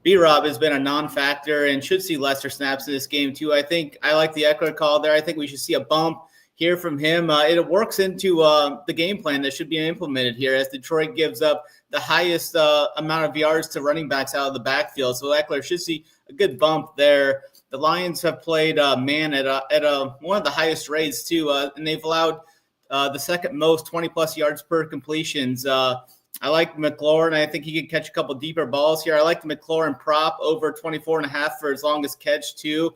S2: B-Rob has been a non-factor and should see lesser snaps in this game too. I think I like the Eckler call there. I think we should see a bump here from him. It works into the game plan that should be implemented here as Detroit gives up the highest amount of yards to running backs out of the backfield. So Eckler should see a good bump there. The Lions have played man at one of the highest rates too, and they've allowed the 2nd most 20-plus yards per completions. I like McLaurin. I think he could catch a couple deeper balls here. I like the McLaurin prop over 24.5 for his longest catch too.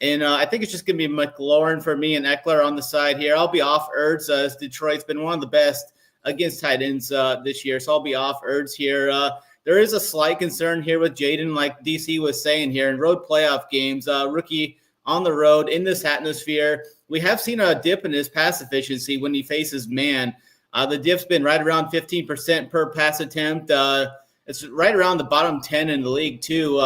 S2: And I think it's just going to be McLaurin for me and Eckler on the side here. I'll be off Ertz as Detroit's been one of the best against tight ends this year. So I'll be off Ertz here. There is a slight concern here with Jaden, like DC was saying here, in road playoff games, rookie on the road in this atmosphere. We have seen a dip in his pass efficiency when he faces man. The dip's been right around 15% per pass attempt. It's right around the bottom 10 in the league, too.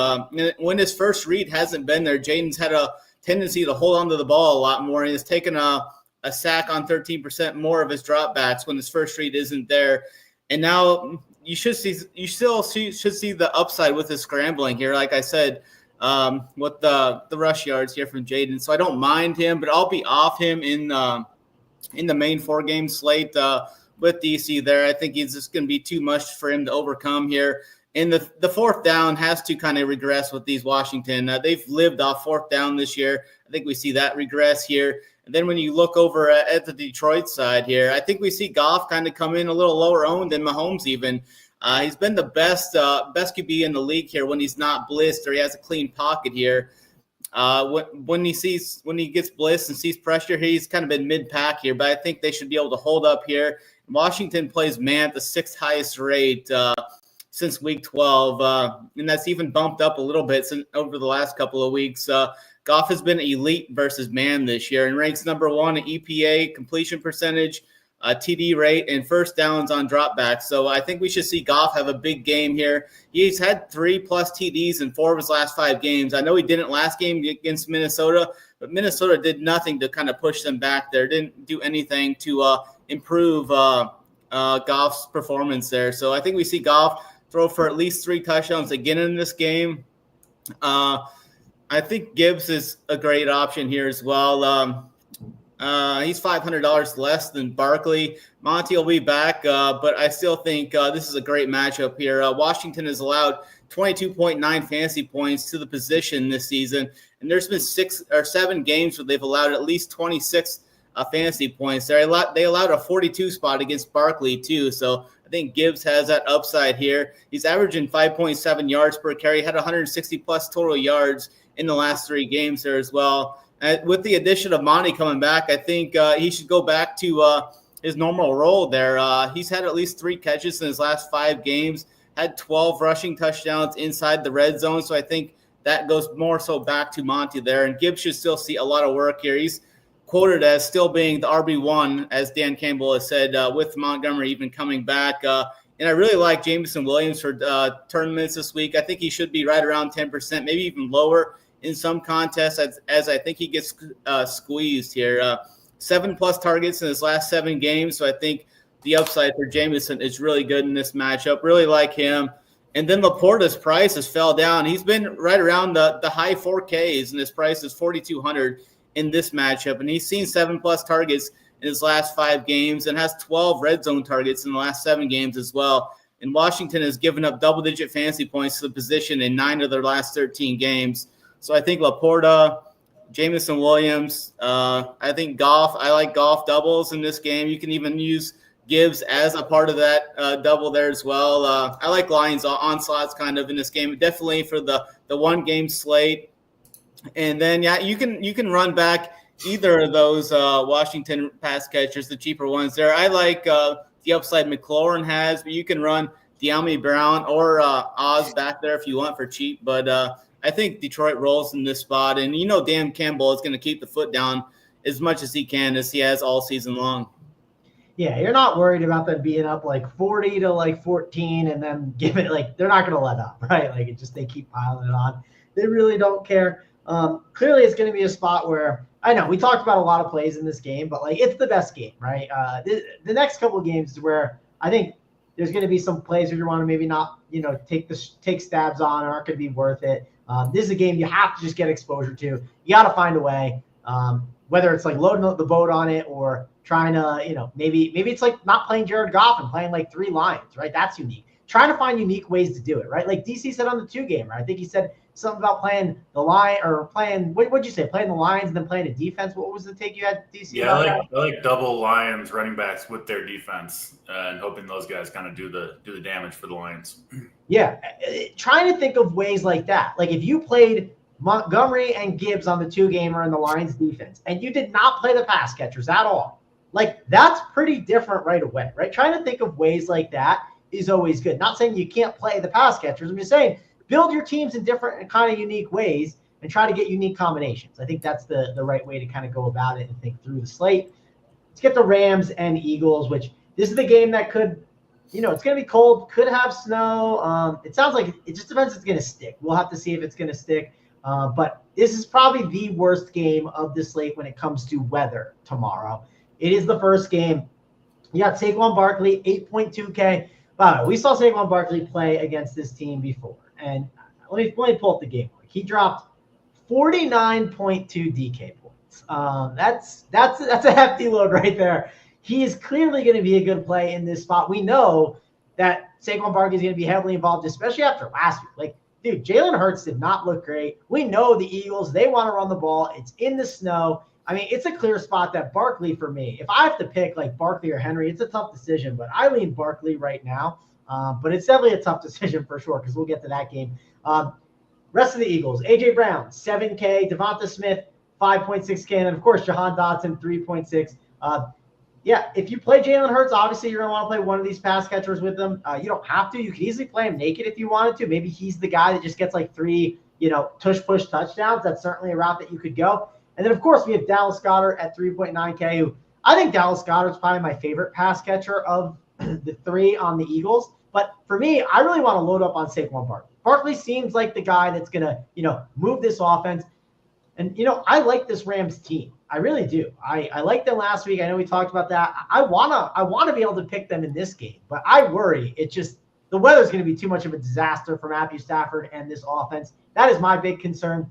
S2: When his first read hasn't been there, Jaden's had a tendency to hold onto the ball a lot more, and has taken a sack on 13% more of his dropbacks when his first read isn't there. And now you still should see the upside with his scrambling here, like I said, with the rush yards here from Jaden. So I don't mind him, but I'll be off him in the main 4-game slate with DC there. I think he's just going to be too much for him to overcome here. And the fourth down has to kind of regress with these Washington. They've lived off fourth down this year. I think we see that regress here. And then when you look over at the Detroit side here, I think we see Goff kind of come in a little lower owned than Mahomes even. He's been the best QB in the league here when he's not blitzed or he has a clean pocket here. When he gets blitzed and sees pressure, he's kind of been mid-pack here, but I think they should be able to hold up here. Washington plays man at the sixth highest rate since week 12, and that's even bumped up a little bit over the last couple of weeks. Goff has been elite versus man this year and ranks number 1 in EPA, completion percentage, TD rate, and first downs on dropbacks. So I think we should see Goff have a big game here. He's had 3+ TDs in 4 of his last 5 games. I know he didn't last game against Minnesota, but Minnesota did nothing to kind of push them back there. Didn't do anything to improve Goff's performance there. So I think we see Goff throw for at least 3 touchdowns again in this game. I think Gibbs is a great option here as well. He's $500 less than Barkley. Monty will be back, but I still think this is a great matchup here. Washington has allowed 22.9 fantasy points to the position this season, and there's been 6 or 7 games where they've allowed at least 26 fantasy points. They allowed a 42 spot against Barkley too, so I think Gibbs has that upside here. He's averaging 5.7 yards per carry, had 160+ total yards in the last 3 games there as well. With the addition of Monty coming back, I think he should go back to his normal role there. He's had at least 3 catches in his last 5 games, had 12 rushing touchdowns inside the red zone. So I think that goes more so back to Monty there. And Gibbs should still see a lot of work here. He's quoted as still being the RB1, as Dan Campbell has said, with Montgomery even coming back. And I really like Jameson Williams for tournaments this week. I think he should be right around 10%, maybe even lower in some contests, as I think he gets squeezed here. 7+ targets in his last 7 games, so I think the upside for Jameson is really good in this matchup. Really like him. And then Laporta's price has fell down. He's been right around the high 4Ks, and his price is $4,200 in this matchup. And he's seen 7+ targets in his last 5 games and has 12 red zone targets in the last 7 games as well. And Washington has given up double-digit fantasy points to the position in 9 of their last 13 games. So I think Laporta, Jameson Williams, I think Goff. I like Goff doubles in this game. You can even use Gibbs as a part of that double there as well. I like Lions onslaughts kind of in this game, definitely for the 1-game slate. And then, yeah, you can run back either of those Washington pass catchers, the cheaper ones there. I like the upside McLaurin has, but you can run De'Ami Brown or Oz back there if you want for cheap. But I think Detroit rolls in this spot. And Dan Campbell is going to keep the foot down as much as he can, as he has all season long.
S1: Yeah, you're not worried about them being up like 40 to like 14 and then give it they're not going to let up, right? They keep piling it on. They really don't care. Clearly, it's going to be a spot where I know we talked about a lot of plays in this game, but it's the best game, right? The next couple of games is where I think there's going to be some plays where you want to maybe not, take stabs on, aren't going to be worth it. This is a game you have to just get exposure to. You got to find a way, whether it's loading the boat on it or trying to, maybe it's not playing Jared Goff and playing 3 Lions, right? That's unique. Trying to find unique ways to do it, right? Like DC said on the 2-gamer, I think he said something about playing the line or playing, what'd you say? Playing the Lions and then playing a defense. What was the take you had, DC?
S3: Yeah, I like double Lions running backs with their defense and hoping those guys kind of do the damage for the Lions.
S1: Yeah, trying to think of ways like that. If you played Montgomery and Gibbs on the 2-gamer and the Lions defense, and you did not play the pass catchers at all, that's pretty different right away, right? Trying to think of ways like that is always good. Not saying you can't play the pass catchers. I'm just saying build your teams in different and kind of unique ways and try to get unique combinations. I think that's the right way to kind of go about it and think through the slate. Let's get the Rams and Eagles, which this is the game that could, it's going to be cold, could have snow. It sounds like it just depends if it's going to stick. We'll have to see if it's going to stick. But this is probably the worst game of the slate when it comes to weather tomorrow. It is the first game. You got Saquon Barkley, 8.2K. Wow, we saw Saquon Barkley play against this team before. And let me pull up the game. He dropped 49.2 DK points. That's a hefty load right there. He is clearly going to be a good play in this spot. We know that Saquon Barkley is going to be heavily involved, especially after last week. Like, dude, Jalen Hurts did not look great. We know the Eagles, they want to run the ball. It's in the snow. I mean, it's a clear spot that Barkley for me, if I have to pick like Barkley or Henry, it's a tough decision, but I lean Barkley right now. But it's definitely a tough decision for sure because we'll get to that game. Rest of the Eagles, A.J. Brown, 7K, Devonta Smith, 5.6K, and then, of course, Jahan Dotson, 3.6. Yeah, if you play Jalen Hurts, obviously you're going to want to play one of these pass catchers with them. You don't have to. You could easily play him naked if you wanted to. Maybe he's the guy that just gets like 3, tush-push touchdowns. That's certainly a route that you could go. And then, of course, we have Dallas Goedert at 3.9K, who I think Dallas Goedert is probably my favorite pass catcher of the 3 on the Eagles. But for me, I really want to load up on Saquon Barkley. Barkley seems like the guy that's going to, move this offense. And, I like this Rams team. I really do. I liked them last week. I know we talked about that. I wanna be able to pick them in this game, but I worry it's just the weather's going to be too much of a disaster for Matthew Stafford and this offense. That is my big concern.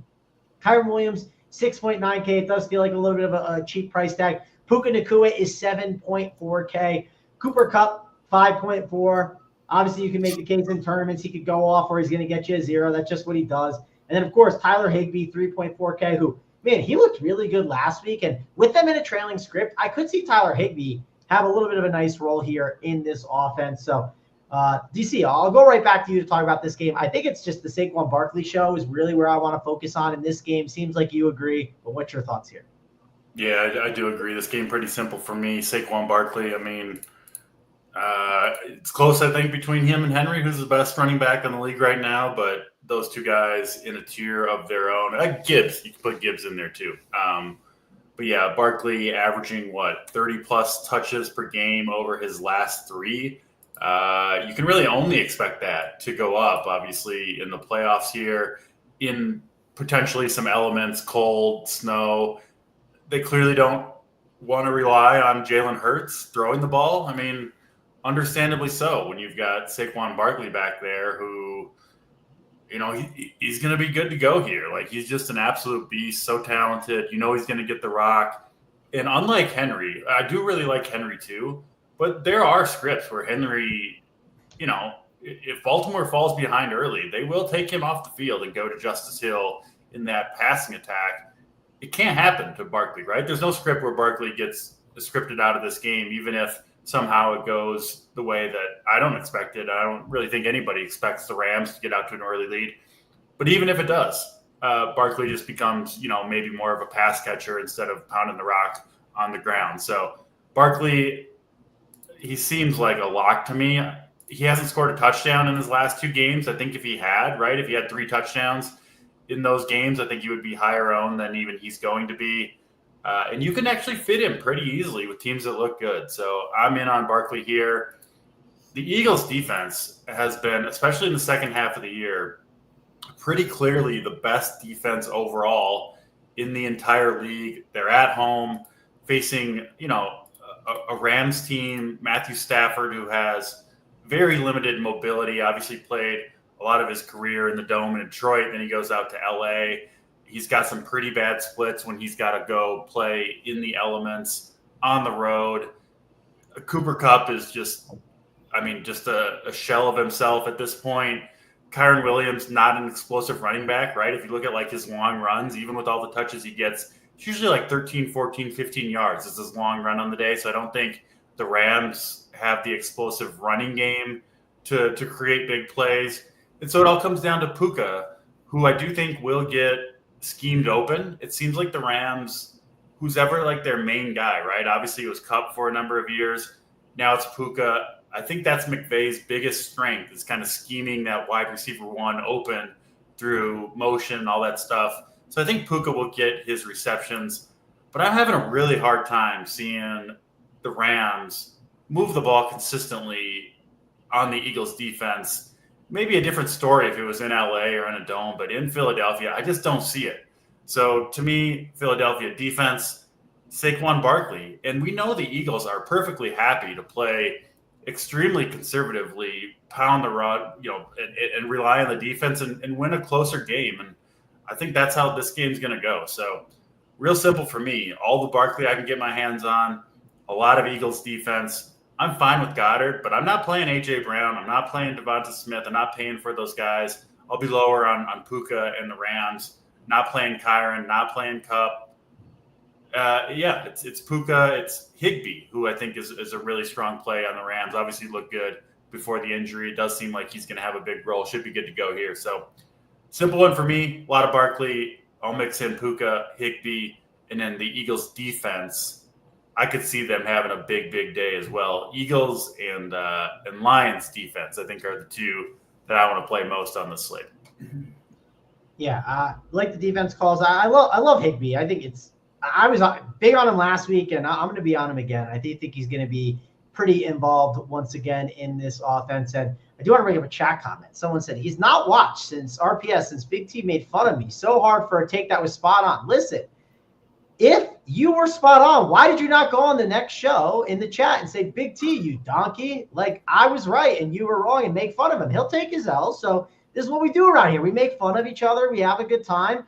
S1: Kyren Williams, 6.9K. It does feel like a little bit of a cheap price tag. Puka Nacua is 7.4K. Cooper Kupp, 5.4. Obviously, you can make the case in tournaments. He could go off or he's going to get you a 0. That's just what he does. And then, of course, Tyler Higbee, 3.4K, who, man, he looked really good last week. And with them in a trailing script, I could see Tyler Higbee have a little bit of a nice role here in this offense. So, DC, I'll go right back to you to talk about this game. I think it's just the Saquon Barkley show is really where I want to focus on in this game. Seems like you agree, but what's your thoughts here?
S3: Yeah, I do agree. This game pretty simple for me. Saquon Barkley, I mean, it's close, I think, between him and Henry, who's the best running back in the league right now, but those two guys in a tier of their own. Gibbs, you can put Gibbs in there too. But yeah, Barkley averaging 30-plus touches per game over his last 3. You can really only expect that to go up, obviously, in the playoffs here, in potentially some elements, cold, snow. They clearly don't want to rely on Jalen Hurts throwing the ball. I mean, understandably so, when you've got Saquon Barkley back there who, he's going to be good to go here. Like, he's just an absolute beast, so talented. He's going to get the rock. And unlike Henry, I do really like Henry too, but there are scripts where Henry, if Baltimore falls behind early, they will take him off the field and go to Justice Hill in that passing attack. It can't happen to Barkley, right? There's no script where Barkley gets scripted out of this game, even if somehow it goes the way that I don't expect it. I don't really think anybody expects the Rams to get out to an early lead. But even if it does, Barkley just becomes, maybe more of a pass catcher instead of pounding the rock on the ground. So Barkley, he seems like a lock to me. He hasn't scored a touchdown in his last 2 games. I think if he had 3 touchdowns in those games, I think he would be higher owned than even he's going to be. And you can actually fit him pretty easily with teams that look good. So I'm in on Barkley here. The Eagles defense has been, especially in the second half of the year, pretty clearly the best defense overall in the entire league. They're at home facing, a Rams team, Matthew Stafford, who has very limited mobility, obviously played a lot of his career in the Dome in Detroit. Then he goes out to LA. He's got some pretty bad splits when he's got to go play in the elements on the road. Cooper Kupp is just a shell of himself at this point. Kyren Williams, not an explosive running back, right? If you look at his long runs, even with all the touches he gets, it's usually 13, 14, 15 yards is his long run on the day. So I don't think the Rams have the explosive running game to create big plays. And so it all comes down to Puka, who I do think will get schemed open. It seems like the Rams, who's ever their main guy, right? Obviously it was Kupp for a number of years. Now it's Puka. I think that's McVay's biggest strength, is kind of scheming that wide receiver 1 open through motion and all that stuff. So I think Puka will get his receptions, but I'm having a really hard time seeing the Rams move the ball consistently on the Eagles defense. Maybe a different story if it was in LA or in a dome, but in Philadelphia, I just don't see it. So to me, Philadelphia defense, Saquon Barkley, and we know the Eagles are perfectly happy to play extremely conservatively, pound the run, and rely on the defense and win a closer game. And I think that's how this game's going to go. So real simple for me, all the Barkley I can get my hands on, a lot of Eagles defense. I'm fine with Goddard, but I'm not playing A.J. Brown. I'm not playing Devonta Smith. I'm not paying for those guys. I'll be lower on Puka and the Rams. Not playing Kyron, not playing Kupp. It's Puka. It's Higbee, who I think is a really strong play on the Rams. Obviously looked good before the injury. It does seem like he's going to have a big role. Should be good to go here. So simple one for me. A lot of Barkley. I'll mix in Puka, Higbee, and then the Eagles defense. I could see them having a big day as well. Eagles and Lions defense, I think, are the two that I want to play most on the slate.
S1: Yeah, like the defense calls. I love Higbee. I think I was big on him last week, and I'm going to be on him again. I think he's going to be pretty involved once again in this offense. And I do want to bring up a chat comment. Someone said he's not watched since Big T made fun of me so hard for a take that was spot on. Listen. If you were spot on, why did you not go on the next show in the chat and say, Big T, you donkey? Like, I was right and you were wrong, and make fun of him. He'll take his L. So this is what we do around here. We make fun of each other. We have a good time.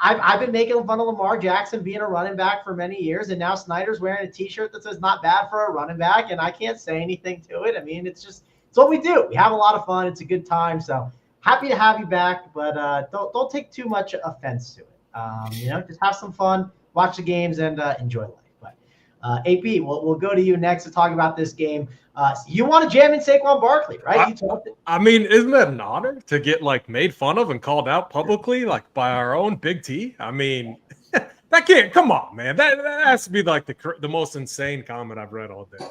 S1: I've been making fun of Lamar Jackson being a running back for many years, and now Snyder's wearing a T-shirt that says not bad for a running back, and I can't say anything to it. I mean, it's what we do. We have a lot of fun. It's a good time. So happy to have you back, but don't take too much offense to it. Just have some fun. Watch the games and enjoy life. But AP, we'll go to you next to talk about this game. You want to jam in Saquon Barkley, right?
S4: I mean, isn't that an honor to get made fun of and called out publicly by our own Big T? I mean, that can't. Come on, man. That has to be the most insane comment I've read all day.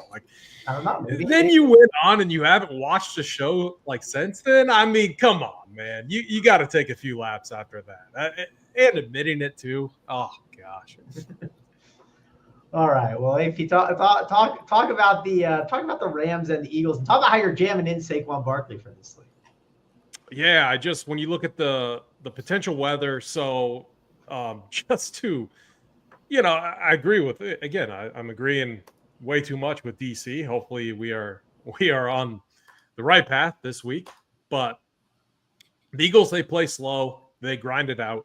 S1: I don't know. Maybe.
S4: Then you went on and you haven't watched the show since then. I mean, come on, man. You got to take a few laps after that. And admitting it too. Oh gosh.
S1: All right. Well, if you talk about the Rams and the Eagles, and talk about how you're jamming in Saquon Barkley for this league.
S4: Yeah, when you look at the potential weather, so just to, I agree with it. Again, I'm agreeing way too much with DC. Hopefully we are on the right path this week. But the Eagles, they play slow, they grind it out.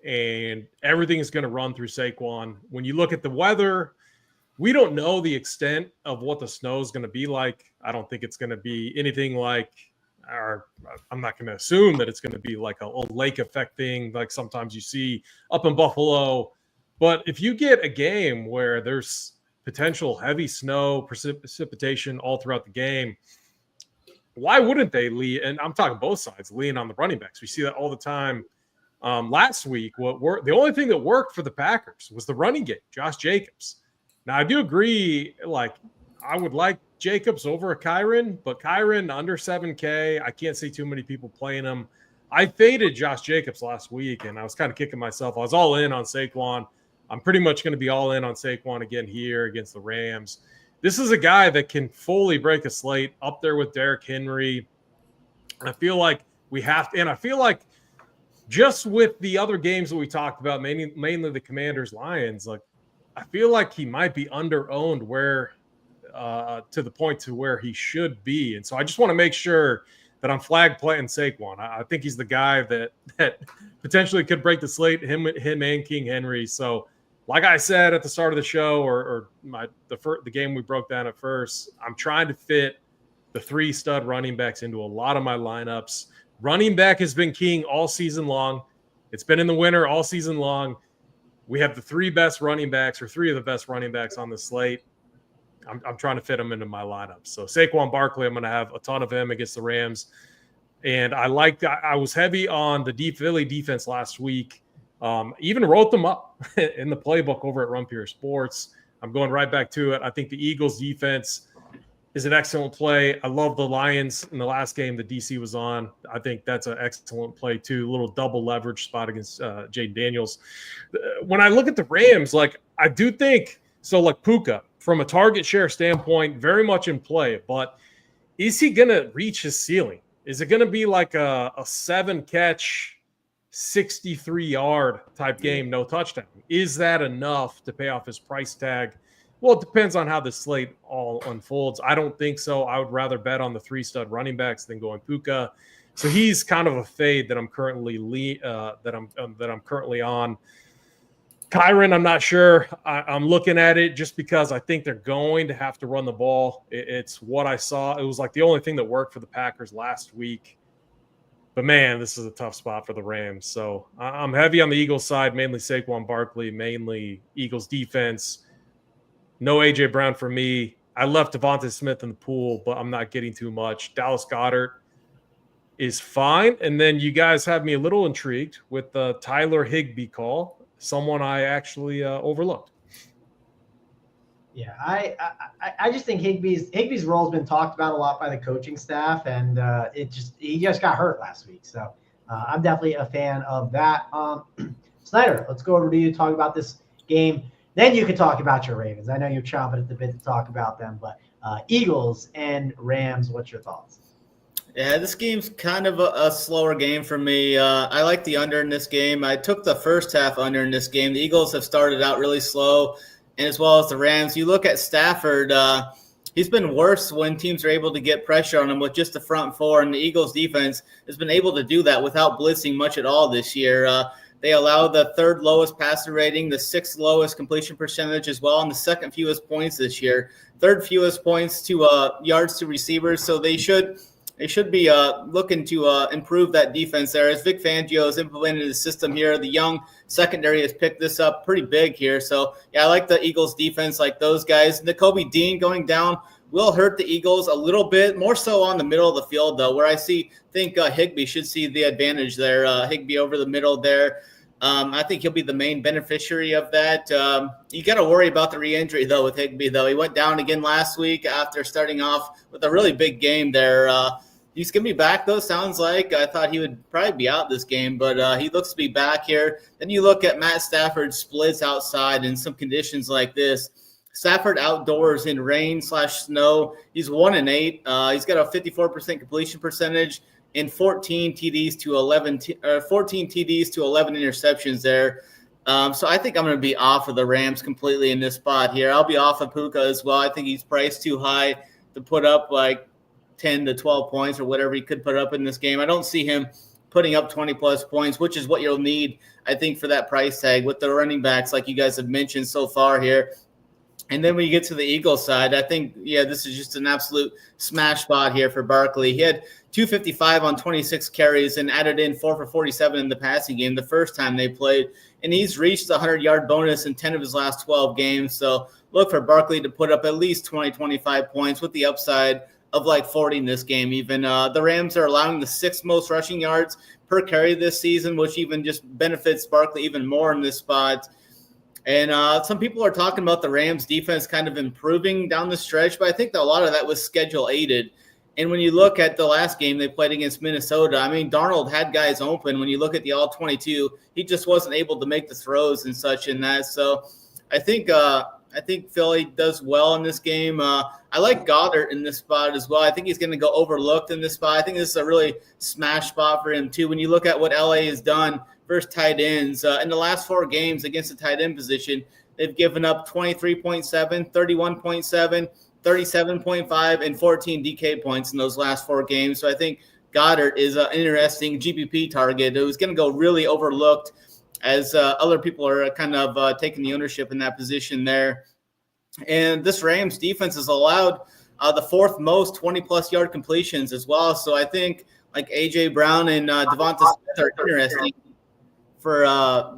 S4: And everything is going to run through Saquon. When you look at the weather, we don't know the extent of what the snow is going to be like. I don't think it's going to be anything or I'm not going to assume that it's going to be like a lake effect thing like sometimes you see up in Buffalo. But if you get a game where there's potential heavy snow, precipitation all throughout the game, why wouldn't they lean? And I'm talking both sides, lean on the running backs. We see that all the time. Last week, the only thing that worked for the Packers was the running game, Josh Jacobs. Now, I do agree, I would like Jacobs over a Kyron, but Kyron under 7K, I can't see too many people playing him. I faded Josh Jacobs last week, and I was kind of kicking myself. I was all in on Saquon. I'm pretty much going to be all in on Saquon again here against the Rams. This is a guy that can fully break a slate up there with Derrick Henry. I feel like we have to, and I feel like just with the other games that we talked about, mainly the Commanders, Lions, I feel like he might be under-owned to the point to where he should be. And so I just want to make sure that I'm flag playing Saquon. I think he's the guy that potentially could break the slate, him and King Henry. So like I said at the start of the show or the game we broke down at first, I'm trying to fit the 3 stud running backs into a lot of my lineups. Running back has been king all season long. It's been in the winter all season long. We have the 3 best running backs or 3 of the best running backs on the slate. I'm trying to fit them into my lineup. So Saquon Barkley, I'm going to have a ton of him against the Rams. And I was heavy on the Philly defense last week. Even wrote them up in the playbook over at Run Pure Sports. I'm going right back to it. I think the Eagles defense is an excellent play. I love the Lions in the last game that DC was on. I think that's an excellent play too. A little double leverage spot against Jaden Daniels. When I look at the Rams, I do think so. Puka, from a target share standpoint, very much in play. But is he going to reach his ceiling? Is it going to be a 7-catch, 63-yard type game, no touchdown? Is that enough to pay off his price tag? Well, it depends on how the slate all unfolds. I don't think so. I would rather bet on the 3 stud running backs than going Puka. So he's kind of a fade that I'm currently currently on. Kyron, I'm not sure. I'm looking at it just because I think they're going to have to run the ball. It's what I saw. It was like the only thing that worked for the Packers last week. But, man, this is a tough spot for the Rams. So I'm heavy on the Eagles side, mainly Saquon Barkley, mainly Eagles defense. No A.J. Brown for me. I left Devontae Smith in the pool, but I'm not getting too much. Dallas Goedert is fine. And then you guys have me a little intrigued with the Tyler Higbee call, someone I actually overlooked.
S1: Yeah, I just think Higbee's role has been talked about a lot by the coaching staff, and he just got hurt last week. So I'm definitely a fan of that. Snyder, let's go over to you to talk about this game. Then you can talk about your Ravens. I know you're chomping at the bit to talk about them, but Eagles and Rams, what's your thoughts?
S2: Yeah, this game's kind of a slower game for me. I like the under in this game. I took the first half under in this game. The Eagles have started out really slow, and as well as the Rams. You look at Stafford, he's been worse when teams are able to get pressure on him with just the front four, and the Eagles defense has been able to do that without blitzing much at all this year. They allow the third lowest passer rating, the sixth lowest completion percentage as well, and the second fewest points this year. Third fewest points to yards to receivers, so they should be looking to improve that defense there. As Vic Fangio has implemented the system here, the young secondary has picked this up pretty big here. So, yeah, I like the Eagles defense, like those guys. Nakobe Dean going down will hurt the Eagles a little bit, more so on the middle of the field, though, where I think Higbee should see the advantage there. Higbee over the middle there. I think he'll be the main beneficiary of that. You got to worry about the re-injury, though, with Higbee, though. He went down again last week after starting off with a really big game there. He's going to be back, though, sounds like. I thought he would probably be out this game, but he looks to be back here. Then you look at Matt Stafford's splits outside in some conditions like this. Stafford outdoors in rain/snow. He's 1-8. He's got a 54% completion percentage and 14 TDs to 11 interceptions there. So I think I'm going to be off of the Rams completely in this spot here. I'll be off of Puka as well. I think he's priced too high to put up like 10 to 12 points or whatever he could put up in this game. I don't see him putting up 20-plus points, which is what you'll need, I think, for that price tag with the running backs like you guys have mentioned so far here. And then when you get to the Eagles side, I think, this is just an absolute smash spot here for Barkley. He had 255 on 26 carries and added in 4 for 47 in the passing game the first time they played. And he's reached the 100-yard bonus in 10 of his last 12 games. So look for Barkley to put up at least 20, 25 points with the upside of like 40 in this game. Even the Rams are allowing the 6th most rushing yards per carry this season, which even just benefits Barkley even more in this spot. And some people are talking about the Rams defense kind of improving down the stretch, but I think that a lot of that was schedule aided. And when you look at the last game they played against Minnesota, I mean, Darnold had guys open. When you look at the all 22, he just wasn't able to make the throws and such in that. So I think Philly does well in this game. I like Goddard in this spot as well. I think he's going to go overlooked in this spot. I think this is a really smash spot for him too. When you look at what LA has done versus tight ends, in the last 4 games against the tight end position, they've given up 23.7, 31.7, 37.5, and 14 DK points in those last 4 games. So I think Goddard is an interesting GPP target who's going to go really overlooked as other people are kind of taking the ownership in that position there. And this Rams defense has allowed the 4th most 20-plus yard completions as well. So I think like A.J. Brown and Devonta Smith are interesting.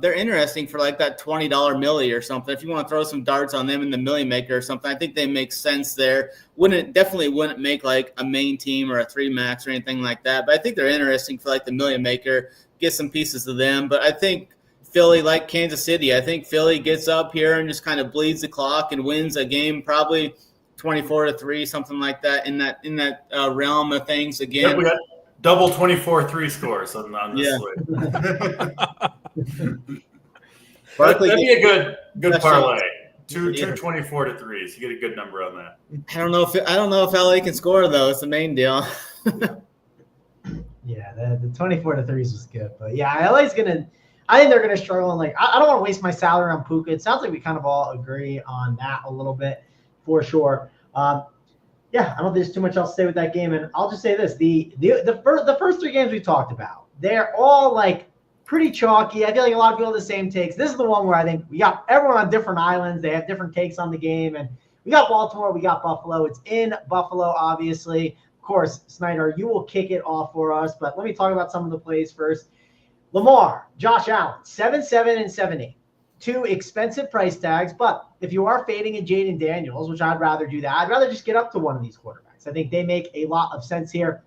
S2: They're interesting for like that $20 milli or something. If you want to throw some darts on them in the milli maker or something, I think they make sense there. Definitely wouldn't make like a main team or a 3 max or anything like that. But I think they're interesting for like the milli maker, get some pieces of them. But I think Philly, like Kansas City, I think Philly gets up here and just kind of bleeds the clock and wins a game, probably 24-3, something like that in that realm of things again.
S3: Yep, we got double 24-3 scores on this slate. That'd be a good parlay. Two 24-3s. You get a good number on that.
S2: I don't know if LA can score though. It's the main deal.
S1: Yeah, the 24-3s was good, but yeah, LA's gonna. I think they're gonna struggle. And like, I don't want to waste my salary on Puka. It sounds like we kind of all agree on that a little bit, for sure. Yeah, I don't think there's too much else to say with that game. And I'll just say this: the first 3 games we talked about, they're all like pretty chalky. I feel like a lot of people have the same takes. This is the one where I think we got everyone on different islands. They have different takes on the game. And we got Baltimore. We got Buffalo. It's in Buffalo, obviously. Of course, Snyder, you will kick it off for us. But let me talk about some of the plays first. Lamar, Josh Allen, 7-7 and 7-8. 2 expensive price tags. But if you are fading in Jaden Daniels, which I'd rather do that, I'd rather just get up to one of these quarterbacks. I think they make a lot of sense here.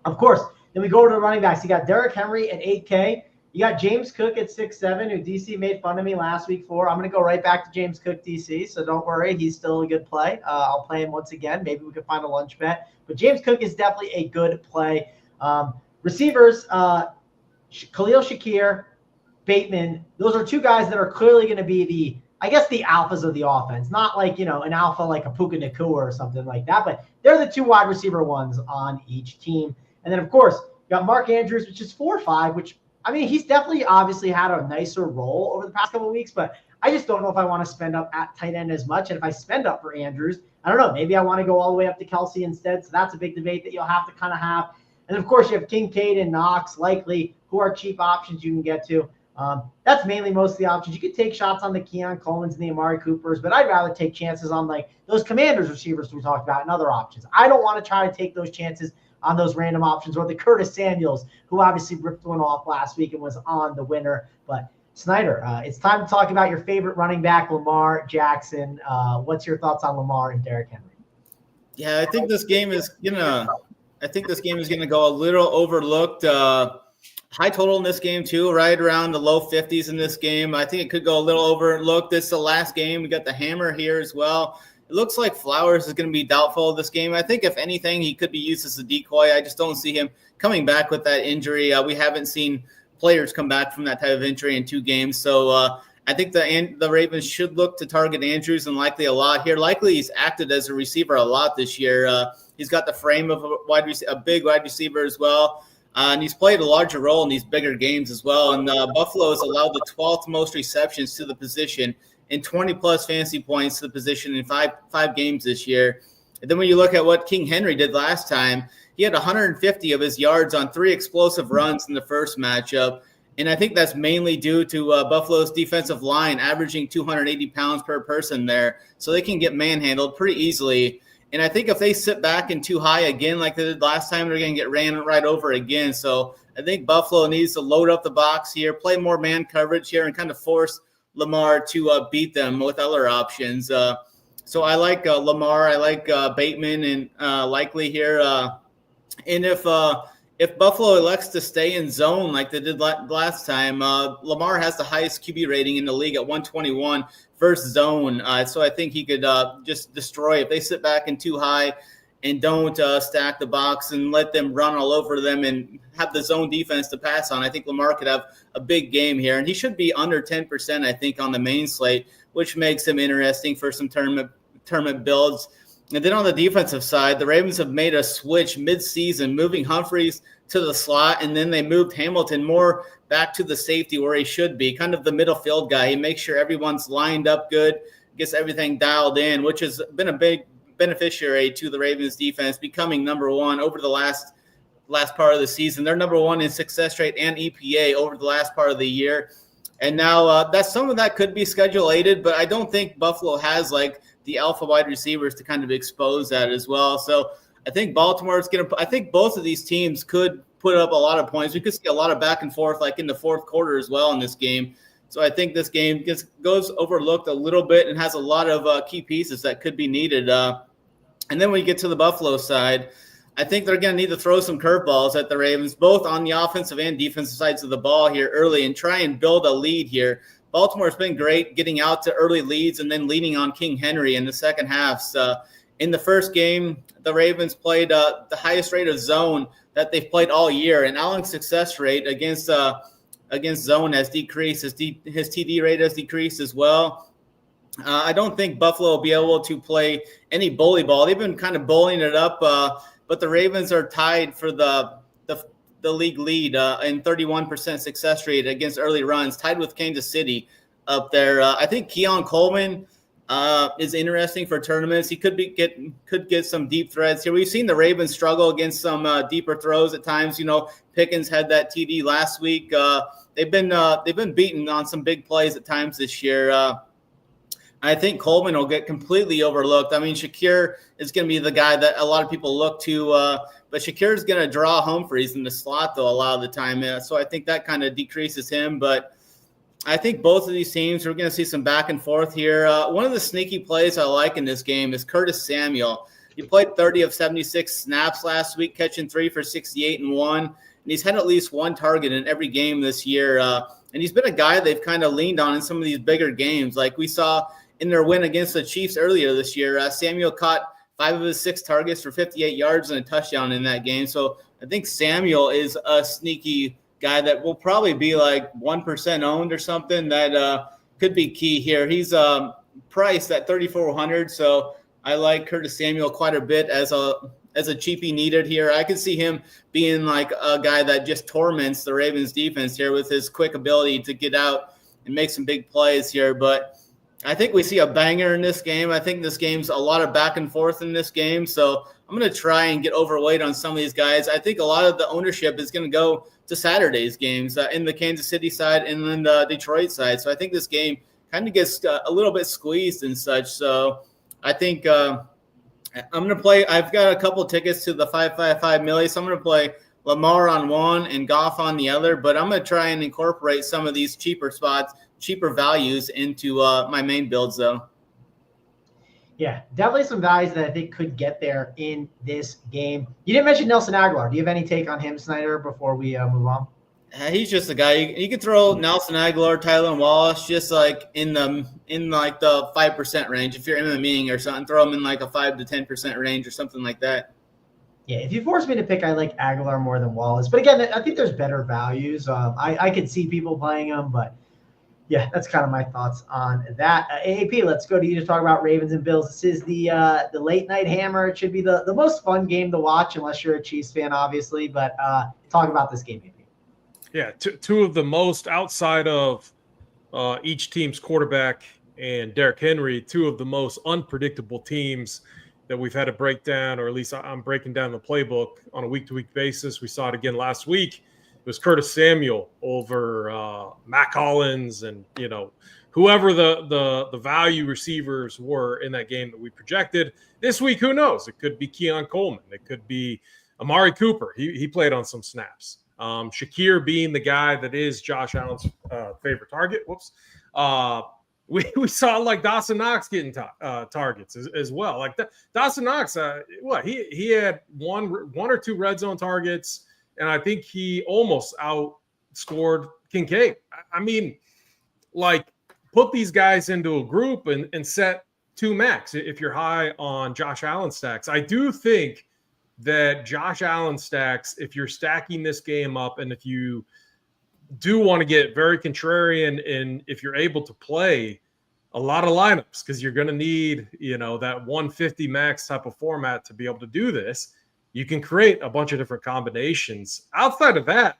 S1: Of course, then we go to the running backs. You got Derrick Henry at 8K. You got James Cook at 6'7", who DC made fun of me last week for. I'm going to go right back to James Cook, DC, so don't worry. He's still a good play. I'll play him once again. Maybe we can find a lunch bet. But James Cook is definitely a good play. Receivers, Khalil Shakir, Bateman, those are 2 guys that are clearly going to be the alphas of the offense. Not like, an alpha like a Puka Nacua or something like that, but they're the 2 wide receiver ones on each team. And then, of course, you got Mark Andrews, which is 4-5, which, he's definitely obviously had a nicer role over the past couple of weeks, but I just don't know if I want to spend up at tight end as much. And if I spend up for Andrews, I don't know, maybe I want to go all the way up to Kelsey instead. So that's a big debate that you'll have to kind of have. And, of course, you have Kincaid and Knox, likely, who are cheap options you can get to. That's mainly most of the options. You could take shots on the Keon Coleman's and the Amari Coopers, but I'd rather take chances on, like, those Commanders receivers we talked about and other options. I don't want to try to take those chances on those random options, or the Curtis Samuels, who obviously ripped one off last week and was on the winner. But Snyder, it's time to talk about your favorite running back, Lamar Jackson. What's your thoughts on Lamar and Derrick Henry?
S2: Yeah, I think this game is gonna go a little overlooked. High total in this game too, right around the low 50s in this game. I think it could go a little overlooked. This is the last game. We got the hammer here as well. It looks like Flowers is going to be doubtful of this game. I think if anything, he could be used as a decoy. I just don't see him coming back with that injury. We haven't seen players come back from that type of injury in 2 games. So I think the Ravens should look to target Andrews, and likely a lot here. Likely he's acted as a receiver a lot this year. He's got the frame of a big wide receiver as well. And he's played a larger role in these bigger games as well. And Buffalo has allowed the 12th most receptions to the position and 20-plus fantasy points to the position in five games this year. And then when you look at what King Henry did last time, he had 150 of his yards on 3 explosive runs in the first matchup. And I think that's mainly due to Buffalo's defensive line averaging 280 pounds per person there. So they can get manhandled pretty easily. And I think if they sit back in too high again like they did last time, they're going to get ran right over again. So I think Buffalo needs to load up the box here, play more man coverage here, and kind of force Lamar to beat them with other options. So I like Lamar. I like Bateman and likely here. And if Buffalo elects to stay in zone like they did last time, Lamar has the highest QB rating in the league at 121 versus zone. So I think he could just destroy if they sit back in too high and don't stack the box and let them run all over them and have the zone defense to pass on. I think Lamar could have a big game here, and he should be under 10%, I think, on the main slate, which makes him interesting for some tournament builds. And then on the defensive side, the Ravens have made a switch mid-season, moving Humphreys to the slot, and then they moved Hamilton more back to the safety where he should be, kind of the middle field guy. He makes sure everyone's lined up good, gets everything dialed in, which has been a big beneficiary to the Ravens defense, becoming number 1 over the last part of the season. They're number 1 in success rate and EPA over the last part of the year. And now that some of that could be schedule-aided, but I don't think Buffalo has like the alpha wide receivers to kind of expose that as well. So I think Baltimore's going to – I think both of these teams could put up a lot of points. We could see a lot of back and forth like in the fourth quarter as well in this game. So I think this game goes overlooked a little bit and has a lot of key pieces that could be needed. And then when you get to the Buffalo side, I think they're going to need to throw some curveballs at the Ravens, both on the offensive and defensive sides of the ball here early, and try and build a lead here. Baltimore's been great getting out to early leads and then leaning on King Henry in the second half. So in the first game, the Ravens played the highest rate of zone that they've played all year, and Allen's success rate against zone has decreased. His TD rate has decreased as well. I don't think Buffalo will be able to play any bully ball. They've been kind of bullying it up, but the Ravens are tied for the league lead in 31% success rate against early runs, tied with Kansas City up there. I think Keon Coleman is interesting for tournaments. He could get some deep threads here. We've seen the Ravens struggle against some deeper throws at times. Pickens had that TD last week. They've been beaten on some big plays at times this year. I think Coleman will get completely overlooked. I mean, Shakir is going to be the guy that a lot of people look to, but Shakir is going to draw Humphreys in the slot, though, a lot of the time. So I think that kind of decreases him. But I think both of these teams, we're going to see some back and forth here. One of the sneaky plays I like in this game is Curtis Samuel. He played 30 of 76 snaps last week, catching 3 for 68 and 1. And he's had at least one target in every game this year. And he's been a guy they've kind of leaned on in some of these bigger games. Like we saw in their win against the Chiefs earlier this year, Samuel caught 5 of his 6 targets for 58 yards and a touchdown in that game. So I think Samuel is a sneaky guy that will probably be like 1% owned or something that could be key here. He's priced at 3,400, so I like Curtis Samuel quite a bit as a cheapie needed here. I could see him being like a guy that just torments the Ravens defense here with his quick ability to get out and make some big plays here. But I think we see a banger in this game. I think this game's a lot of back and forth in this game. So I'm going to try and get overweight on some of these guys. I think a lot of the ownership is going to go to Saturday's games in the Kansas City side and then the Detroit side. So I think this game kind of gets a little bit squeezed and such. So I think I'm going to play. I've got a couple tickets to the 555 milli, so I'm going to play Lamar on one and Goff on the other. But I'm going to try and incorporate some of these cheaper spots, cheaper values into my main builds, though.
S1: Yeah, definitely some values that I think could get there in this game. You didn't mention Nelson Aguilar. Do you have any take on him, Snyder, before we move on?
S2: He's just a guy. You could throw Nelson Aguilar, Tylan Wallace, just like in the 5% range. If you're MMEing or something, throw him in like a 5 to 10% range or something like that.
S1: Yeah, if you force me to pick, I like Aguilar more than Wallace. But again, I think there's better values. I could see people playing them, but yeah, that's kind of my thoughts on that. AAP, let's go to you to talk about Ravens and Bills. This is the late night hammer. It should be the most fun game to watch, unless you're a Chiefs fan, obviously. But talk about this game, AP.
S4: Yeah, two of the most outside of each team's quarterback and Derrick Henry, two of the most unpredictable teams that we've had to break down, or at least I'm breaking down the playbook on a week-to-week basis. We saw it again last week. It was Curtis Samuel over Matt Collins and, whoever the value receivers were in that game that we projected. This week, who knows? It could be Keon Coleman. It could be Amari Cooper. He played on some snaps. Shakir being the guy that is Josh Allen's favorite target. Whoops. We saw like Dawson Knox getting targets as well. Like Dawson Knox, he had one or two red zone targets, and I think he almost outscored Kincaid. I mean, like, put these guys into a group and set 2 max if you're high on Josh Allen stacks. I do think that Josh Allen stacks, if you're stacking this game up and if you do want to get very contrarian and if you're able to play a lot of lineups, because you're going to need, that 150 max type of format to be able to do this, you can create a bunch of different combinations. Outside of that,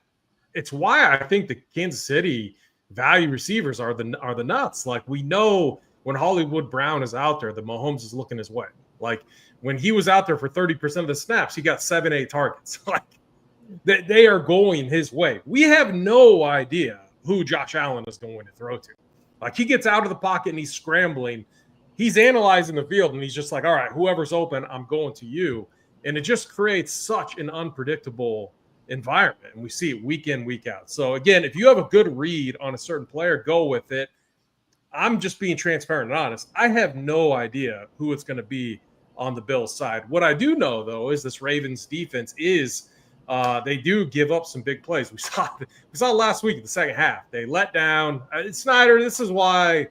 S4: it's why I think the Kansas City value receivers are the nuts. Like, we know when Hollywood Brown is out there, the Mahomes is looking his way. Like, when he was out there for 30% of the snaps, he got 7-8 targets. Like, they are going his way. We have no idea who Josh Allen is going to throw to. Like, he gets out of the pocket and he's scrambling. He's analyzing the field and he's just like, all right, whoever's open, I'm going to you. And it just creates such an unpredictable environment. And we see it week in, week out. So again, if you have a good read on a certain player, go with it. I'm just being transparent and honest. I have no idea who it's going to be on the Bills side. What I do know, though, is this Ravens defense is they do give up some big plays. We saw last week in the second half. They let down. Snyder, this is why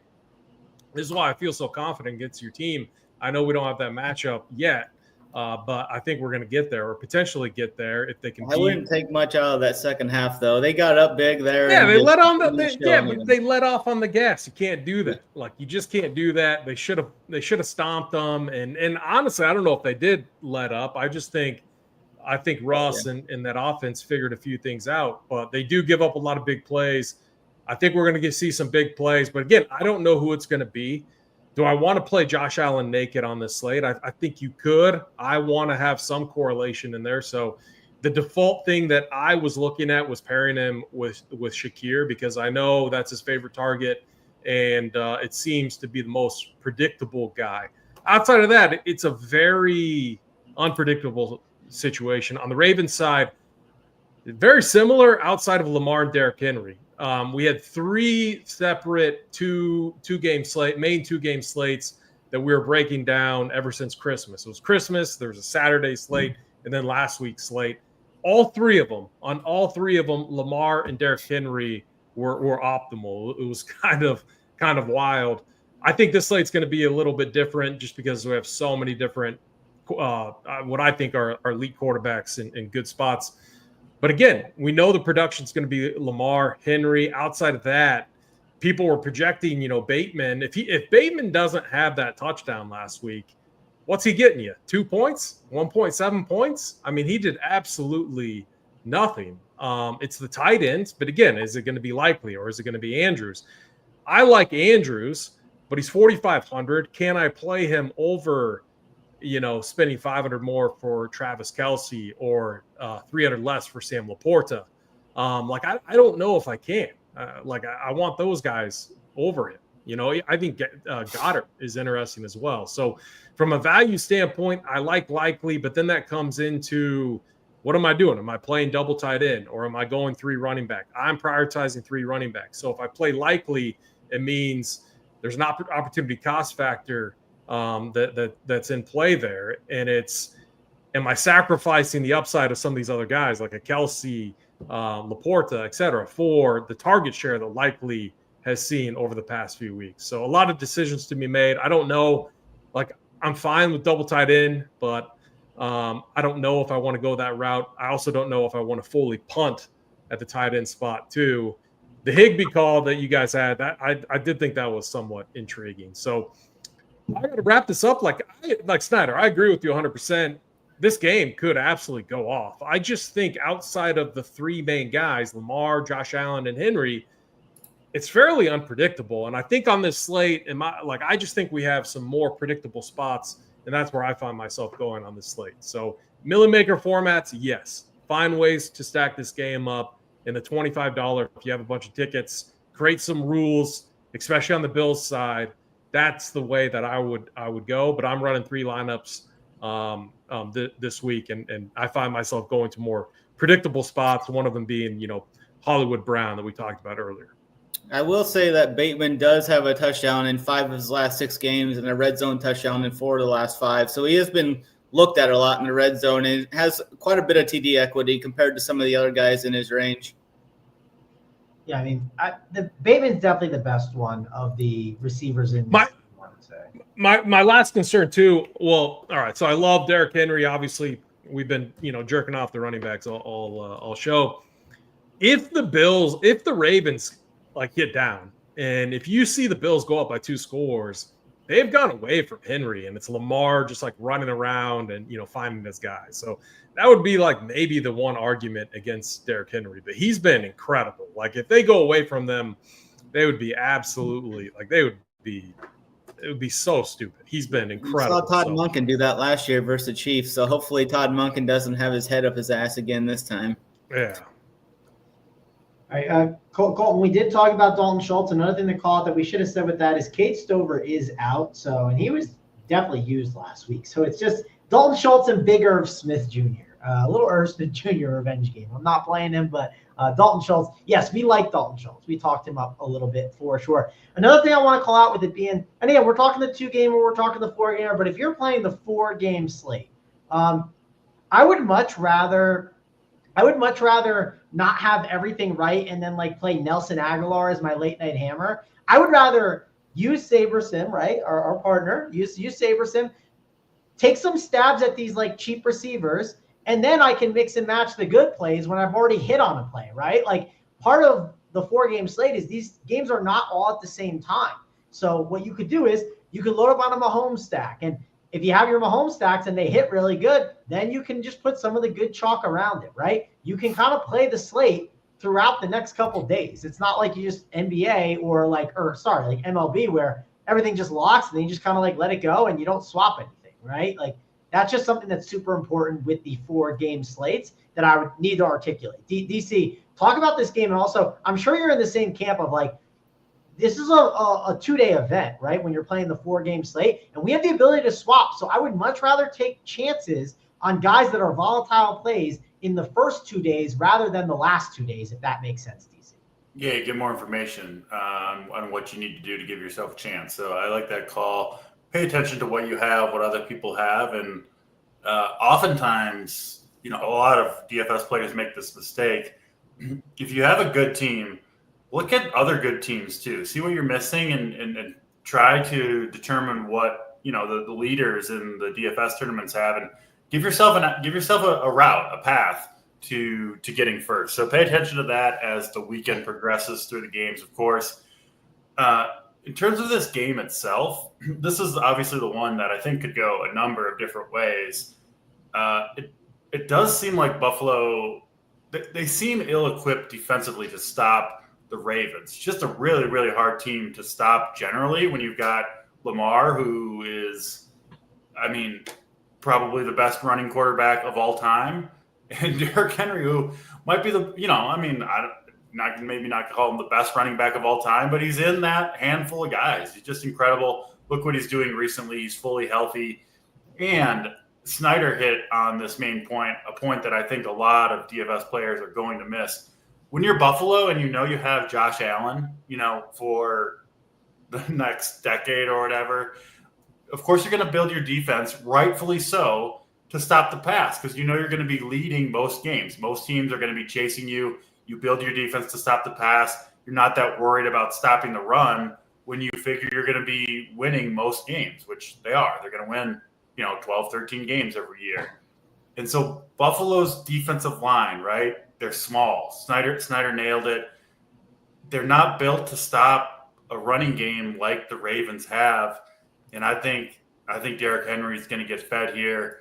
S4: I feel so confident against your team. I know we don't have that matchup yet, but I think we're going to get there, or potentially get there, if they can.
S2: I wouldn't take much out of that second half, though. They got up big there.
S4: Yeah, they let on but they let off on the gas. You can't do that. Like, you just can't do that. They should have stomped them. And honestly, I don't know if they did let up. I think Russ and that offense figured a few things out, but they do give up a lot of big plays. I think we're going to see some big plays, but again, I don't know who it's going to be. Do I want to play Josh Allen naked on this slate? I think you could. I want to have some correlation in there. So the default thing that I was looking at was pairing him with Shakir, because I know that's his favorite target, and it seems to be the most predictable guy. Outside of that, it's a very unpredictable situation. On the Ravens side, very similar outside of Lamar and Derrick Henry. We had 3 separate two-game slates that we were breaking down ever since Christmas. It was Christmas, there was a Saturday slate, and then last week's slate. On all three of them, Lamar and Derrick Henry were optimal. It was kind of wild. I think this slate's going to be a little bit different just because we have so many different what I think are elite quarterbacks in good spots. But again, we know the production's going to be Lamar, Henry. Outside of that, people were projecting, Bateman. If Bateman doesn't have that touchdown last week, what's he getting you? 2 points? 1.7 points? I mean, he did absolutely nothing. It's the tight ends, but again, is it going to be Likely or is it going to be Andrews? I like Andrews, but he's 4,500. Can I play him over, spending 500 more for Travis Kelce or 300 less for Sam Laporta? I don't know if I can. I want those guys over him. I think Goddard is interesting as well. So from a value standpoint, I like Likely, but then that comes into what am I doing? Am I playing double tight end or am I going 3 running back? I'm prioritizing 3 running backs. So if I play Likely, it means there's an opportunity cost factor that's in play there. And it's, am I sacrificing the upside of some of these other guys like a Kelce, Laporta, et cetera, for the target share that Likely has seen over the past few weeks? So a lot of decisions to be made. I don't know. I'm fine with double tight end, but I don't know if I want to go that route. I also don't know if I want to fully punt at the tight end spot too. The Higbee call that you guys had, that I did think that was somewhat intriguing. So I got to wrap this up. Like Snyder, I agree with you 100%. This game could absolutely go off. I just think outside of the 3 main guys, Lamar, Josh Allen, and Henry, it's fairly unpredictable. And I think on this slate, I just think we have some more predictable spots, and that's where I find myself going on this slate. So Millie Maker formats, yes. Find ways to stack this game up in the $25. If you have a bunch of tickets, create some rules, especially on the Bills side. That's the way that I would go. But I'm running 3 lineups this week, and I find myself going to more predictable spots. One of them being, Hollywood Brown that we talked about earlier.
S2: I will say that Bateman does have a touchdown in 5 of his last 6 games and a red zone touchdown in 4 of the last 5. So he has been looked at a lot in the red zone and has quite a bit of TD equity compared to some of the other guys in his range.
S1: Yeah, I mean, the Bateman's definitely the best one of the receivers in this team, I would say.
S4: My last concern too. Well, all right. So I love Derrick Henry. Obviously, we've been jerking off the running backs all show. If the Ravens get down, and if you see the Bills go up by 2 scores, they've gone away from Henry, and it's Lamar just running around and finding this guy. So that would be maybe the one argument against Derrick Henry, but he's been incredible. If they go away from them, they would be absolutely it would be so stupid. He's been incredible.
S2: We saw Todd Monken do that last year versus the Chiefs, so hopefully Todd Monken doesn't have his head up his ass again this time.
S4: Yeah.
S1: All right, Colton, we did talk about Dalton Schultz. Another thing to call out that we should have said with that is Cade Stover is out. And he was definitely used last week. So it's just Dalton Schultz and Big Irv Smith Jr. A little Irv Smith Jr. revenge game. I'm not playing him, but Dalton Schultz. Yes, we like Dalton Schultz. We talked him up a little bit for sure. Another thing I want to call out with it being, and again, we're talking the 2-gamer, we're talking the 4-gamer, but if you're playing the 4-game slate, I would much rather not have everything right and then play Nelson Aguilar as my late night hammer. I would rather use SaberSim, right? Our partner, use SaberSim, take some stabs at these cheap receivers, and then I can mix and match the good plays when I've already hit on a play, right? Part of the 4-game slate is these games are not all at the same time. So what you could do is you could load up on a Mahomes stack, and if you have your Mahomes stacks and they hit really good, then you can just put some of the good chalk around it, right? You can kind of play the slate throughout the next couple days. It's not like you just NBA or MLB where everything just locks, and then you just kind of like let it go and you don't swap anything, right? Like that's just something that's super important with the 4-game slates that I would need to articulate. DC, talk about this game. And also, I'm sure you're in the same camp of like, this is a 2-day event, right? When you're playing the 4-game slate, and we have the ability to swap. So I would much rather take chances on guys that are volatile plays in the first 2 days rather than the last 2 days, if that makes sense, DC.
S3: Yeah, get more information on what you need to do to give yourself a chance. So I like that call. Pay attention to what you have, what other people have, and oftentimes, a lot of DFS players make this mistake. If you have a good team, look at other good teams too. See what you're missing and try to determine what the leaders in the DFS tournaments have, and give yourself a route, a path to getting first. So pay attention to that as the weekend progresses through the games, of course. In terms of this game itself, this is obviously the one that I think could go a number of different ways. It does seem like Buffalo, they seem ill-equipped defensively to stop the Ravens. It's just a really, really hard team to stop generally when you've got Lamar, who is, probably the best running quarterback of all time, and Derrick Henry, who might be maybe not call him the best running back of all time, but he's in that handful of guys. He's just incredible. Look what he's doing recently. He's fully healthy. And Snyder hit on this main point, a point that I think a lot of DFS players are going to miss. When you're Buffalo and you have Josh Allen, for the next decade or whatever, of course you're going to build your defense, rightfully so, to stop the pass, because you're going to be leading most games. Most teams are going to be chasing you. You build your defense to stop the pass. You're not that worried about stopping the run when you figure you're going to be winning most games, which they are. They're going to win, 12, 13 games every year. And so Buffalo's defensive line, right? They're small. Snyder nailed it. They're not built to stop a running game like the Ravens have. And I think Derrick Henry is going to get fed here.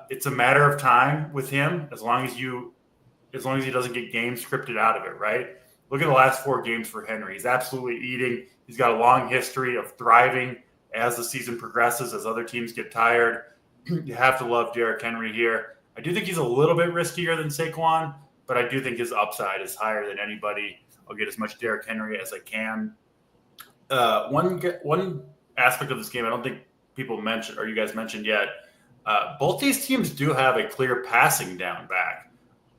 S3: It's a matter of time with him, as long as he doesn't get games scripted out of it, right? Look at the last 4 games for Henry. He's absolutely eating. He's got a long history of thriving as the season progresses, as other teams get tired. You have to love Derrick Henry here. I do think he's a little bit riskier than Saquon, but I do think his upside is higher than anybody. I'll get as much Derrick Henry as I can. One aspect of this game I don't think people mentioned, or you guys mentioned yet, both these teams do have a clear passing down back.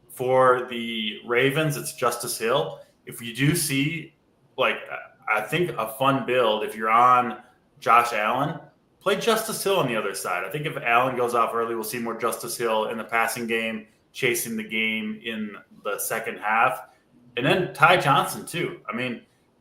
S3: For the Ravens, it's Justice Hill. If you do see, I think a fun build, if you're on Josh Allen, play Justice Hill on the other side. I think if Allen goes off early, we'll see more Justice Hill in the passing game, chasing the game in the second half. And then Ty Johnson, too.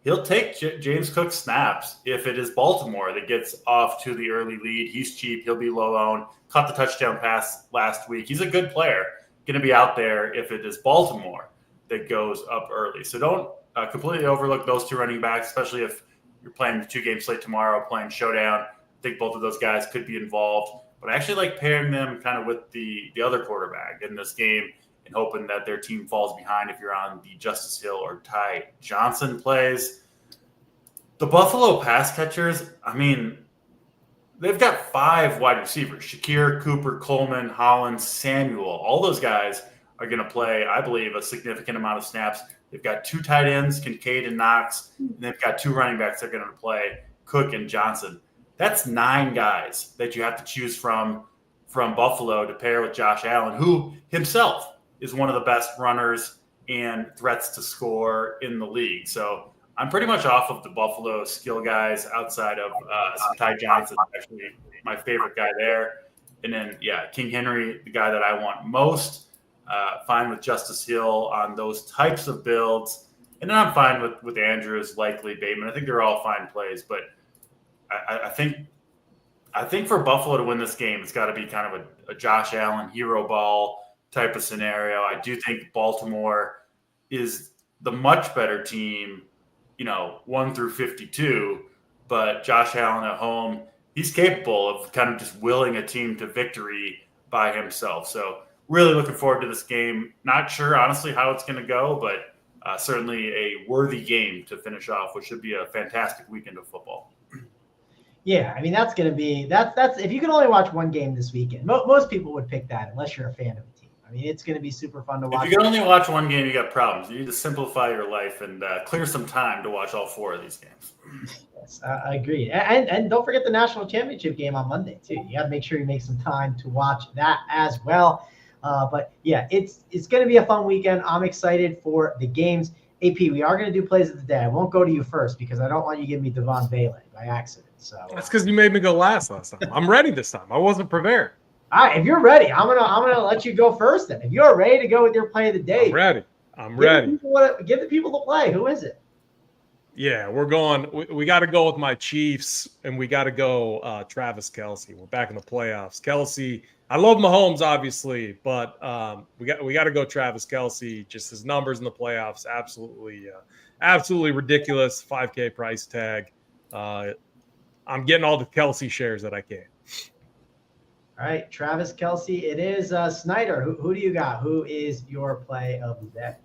S3: He'll take James Cook's snaps if it is Baltimore that gets off to the early lead. He's cheap. He'll be low owned. Caught the touchdown pass last week. He's a good player. Going to be out there if it is Baltimore that goes up early. So don't completely overlook those 2 running backs, especially if you're playing the 2-game slate tomorrow, playing Showdown. I think both of those guys could be involved. But I actually like pairing them kind of with the other quarterback in this game and hoping that their team falls behind if you're on the Justice Hill or Ty Johnson plays. The Buffalo pass catchers, they've got 5 wide receivers: Shakir, Cooper, Coleman, Hollins, Samuel. All those guys are going to play, I believe, a significant amount of snaps. They've got 2 tight ends, Kincaid and Knox, and they've got 2 running backs that are going to play, Cook and Johnson. That's 9 guys that you have to choose from Buffalo to pair with Josh Allen, who himself is one of the best runners and threats to score in the league. So I'm pretty much off of the Buffalo skill guys outside of some Ty Johnson, actually my favorite guy there. And then, King Henry, the guy that I want most. Fine with Justice Hill on those types of builds. And then I'm fine with Andrews, likely Bateman. I think they're all fine plays. But I think for Buffalo to win this game, it's got to be kind of a Josh Allen hero ball type of scenario. I do think Baltimore is the much better team, 1 through 52, but Josh Allen at home, he's capable of kind of just willing a team to victory by himself. So really looking forward to this game. Not sure, honestly, how it's going to go, but certainly a worthy game to finish off, which should be a fantastic weekend of football.
S1: Yeah, I mean that's going to be that's if you can only watch one game this weekend, most people would pick that unless you're a fan of a team. I mean, it's going to be super fun to watch.
S3: If you can only watch one game, you got problems. You need to simplify your life and clear some time to watch all 4 of these games.
S1: Yes, I agree. And don't forget the national championship game on Monday too. You got to make sure you make some time to watch that as well. But yeah, it's going to be a fun weekend. I'm excited for the games. AP, we are going to do plays of the day. I won't go to you first because I don't want you to give me Devon Bailey by accident. So
S4: that's because you made me go last time. I'm ready this time. I wasn't prepared.
S1: All right, if you're ready, I'm gonna let you go first. Then, if you're ready to go with your play of the day,
S4: I'm ready.
S1: Give the people the play. Who is it?
S4: Yeah, we're going. We got to go with my Chiefs, and we got to go Travis Kelce. We're back in the playoffs. Kelce, I love Mahomes, obviously, but we got to go Travis Kelce. Just his numbers in the playoffs, absolutely ridiculous. 5K price tag. I'm getting all the Kelce shares that I can.
S1: All right, Travis Kelce. It is Snyder. Who do you got? Who is your play of the day?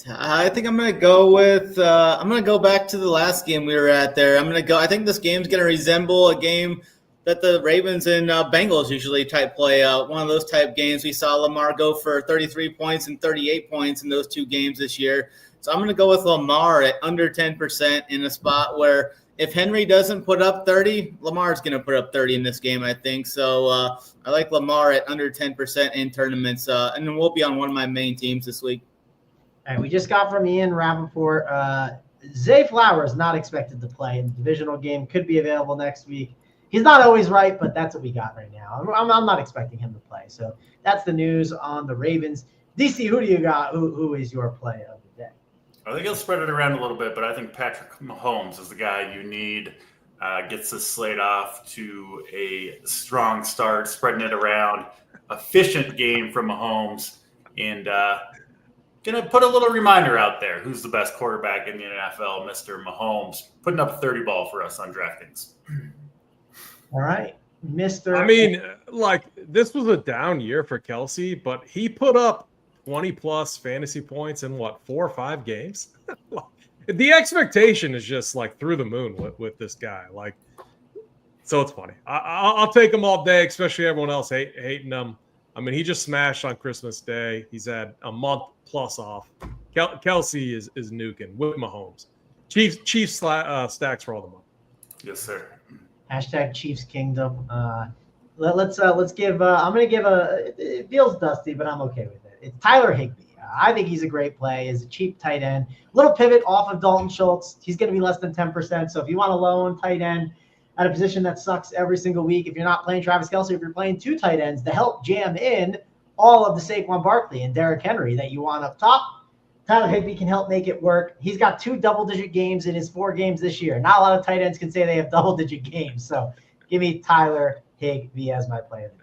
S2: I think I'm going to go with I'm going to go back to the last game we were at there. I think this game's going to resemble a game that the Ravens and Bengals usually play one of those type games. We saw Lamar go for 33 points and 38 points in those 2 games this year. So I'm going to go with Lamar at under 10% in a spot where if Henry doesn't put up 30, Lamar's going to put up 30 in this game, I think. So I like Lamar at under 10% in tournaments. And then we'll be on one of my main teams this week.
S1: All right, we just got from Ian Rappaport. Zay Flowers not expected to play in the divisional game. Could be available next week. He's not always right, but that's what we got right now. I'm not expecting him to play. So that's the news on the Ravens. DC, who do you got? Who is your play of the day?
S3: I think he'll spread it around a little bit, but I think Patrick Mahomes is the guy you need. Gets the slate off to a strong start, spreading it around. Efficient game from Mahomes. And going to put a little reminder out there. Who's the best quarterback in the NFL? Mr. Mahomes. Putting up a 30 ball for us on DraftKings.
S1: All right, Mr.
S4: I mean, this was a down year for Kelce, but he put up 20-plus fantasy points in, 4 or 5 games? The expectation is just, through the moon with this guy. So it's funny. I'll take him all day, especially everyone else hating him. I mean, he just smashed on Christmas Day. He's had a month plus off. Kelce is nuking with Mahomes. Chiefs stacks for all the month.
S3: Yes, sir.
S1: Hashtag Chiefs Kingdom. Let's give. I'm gonna give it feels dusty, but I'm okay with it. It's Tyler Higbee. I think he's a great play. He's a cheap tight end. Little pivot off of Dalton Schultz. He's gonna be less than 10%. So if you want a low tight end at a position that sucks every single week, if you're not playing Travis Kelce, if you're playing 2 tight ends to help jam in all of the Saquon Barkley and Derrick Henry that you want up top, Tyler Higbee can help make it work. He's got 2 double-digit games in his 4 games this year. Not a lot of tight ends can say they have double-digit games. So give me Tyler Higbee as my play of the day.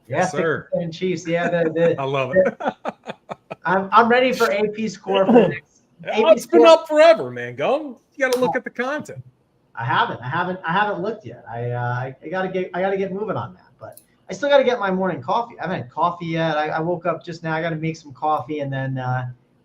S4: Yes, sir.
S1: And Chiefs. Yeah,
S4: I love it.
S1: I'm ready for AP score for the next.
S4: It's been up forever, man. You got to look at the content.
S1: I haven't looked yet. I gotta get moving on that, but I still gotta get my morning coffee. I haven't had coffee yet. I woke up just now. I gotta make some coffee, and then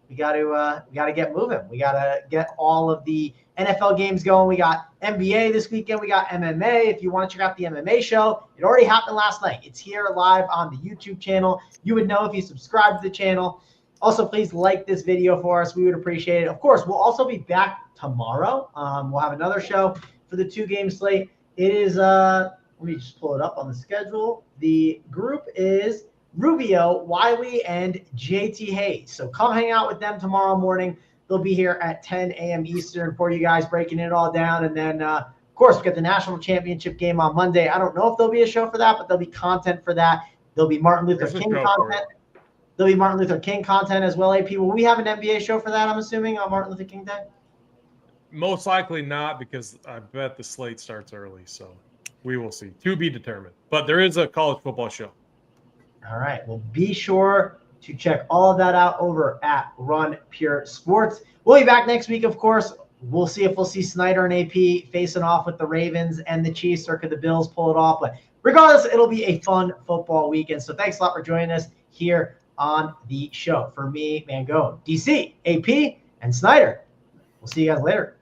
S1: we gotta get moving. We gotta get all of the NFL games going. We got NBA this weekend. We got MMA. If you want to check out the MMA show, it already happened last night. It's here live on the YouTube channel. You would know if you subscribe to the channel. Also, please like this video for us. We would appreciate it. Of course, we'll also be back tomorrow. We'll have another show for the 2-game slate. It is, let me just pull it up on the schedule. The group is Rubio, Wiley, and JT Hayes. So come hang out with them tomorrow morning. They'll be here at 10 a.m. Eastern for you guys, breaking it all down. And then, of course, we got the national championship game on Monday. I don't know if there'll be a show for that, but there'll be content for that. There'll be Martin Luther King content. There'll be Martin Luther King content as well, AP. Will we have an NBA show for that, I'm assuming, on Martin Luther King Day?
S4: Most likely not, because I bet the slate starts early. So we will see. To be determined. But there is a college football show.
S1: All right. Well, be sure to check all of that out over at Run Pure Sports. We'll be back next week, of course. We'll see if we'll see Snyder and AP facing off with the Ravens and the Chiefs, or could the Bills pull it off. But regardless, it'll be a fun football weekend. So thanks a lot for joining us here on the show. For me, Mangone, DC, AP, and Snyder. We'll see you guys later.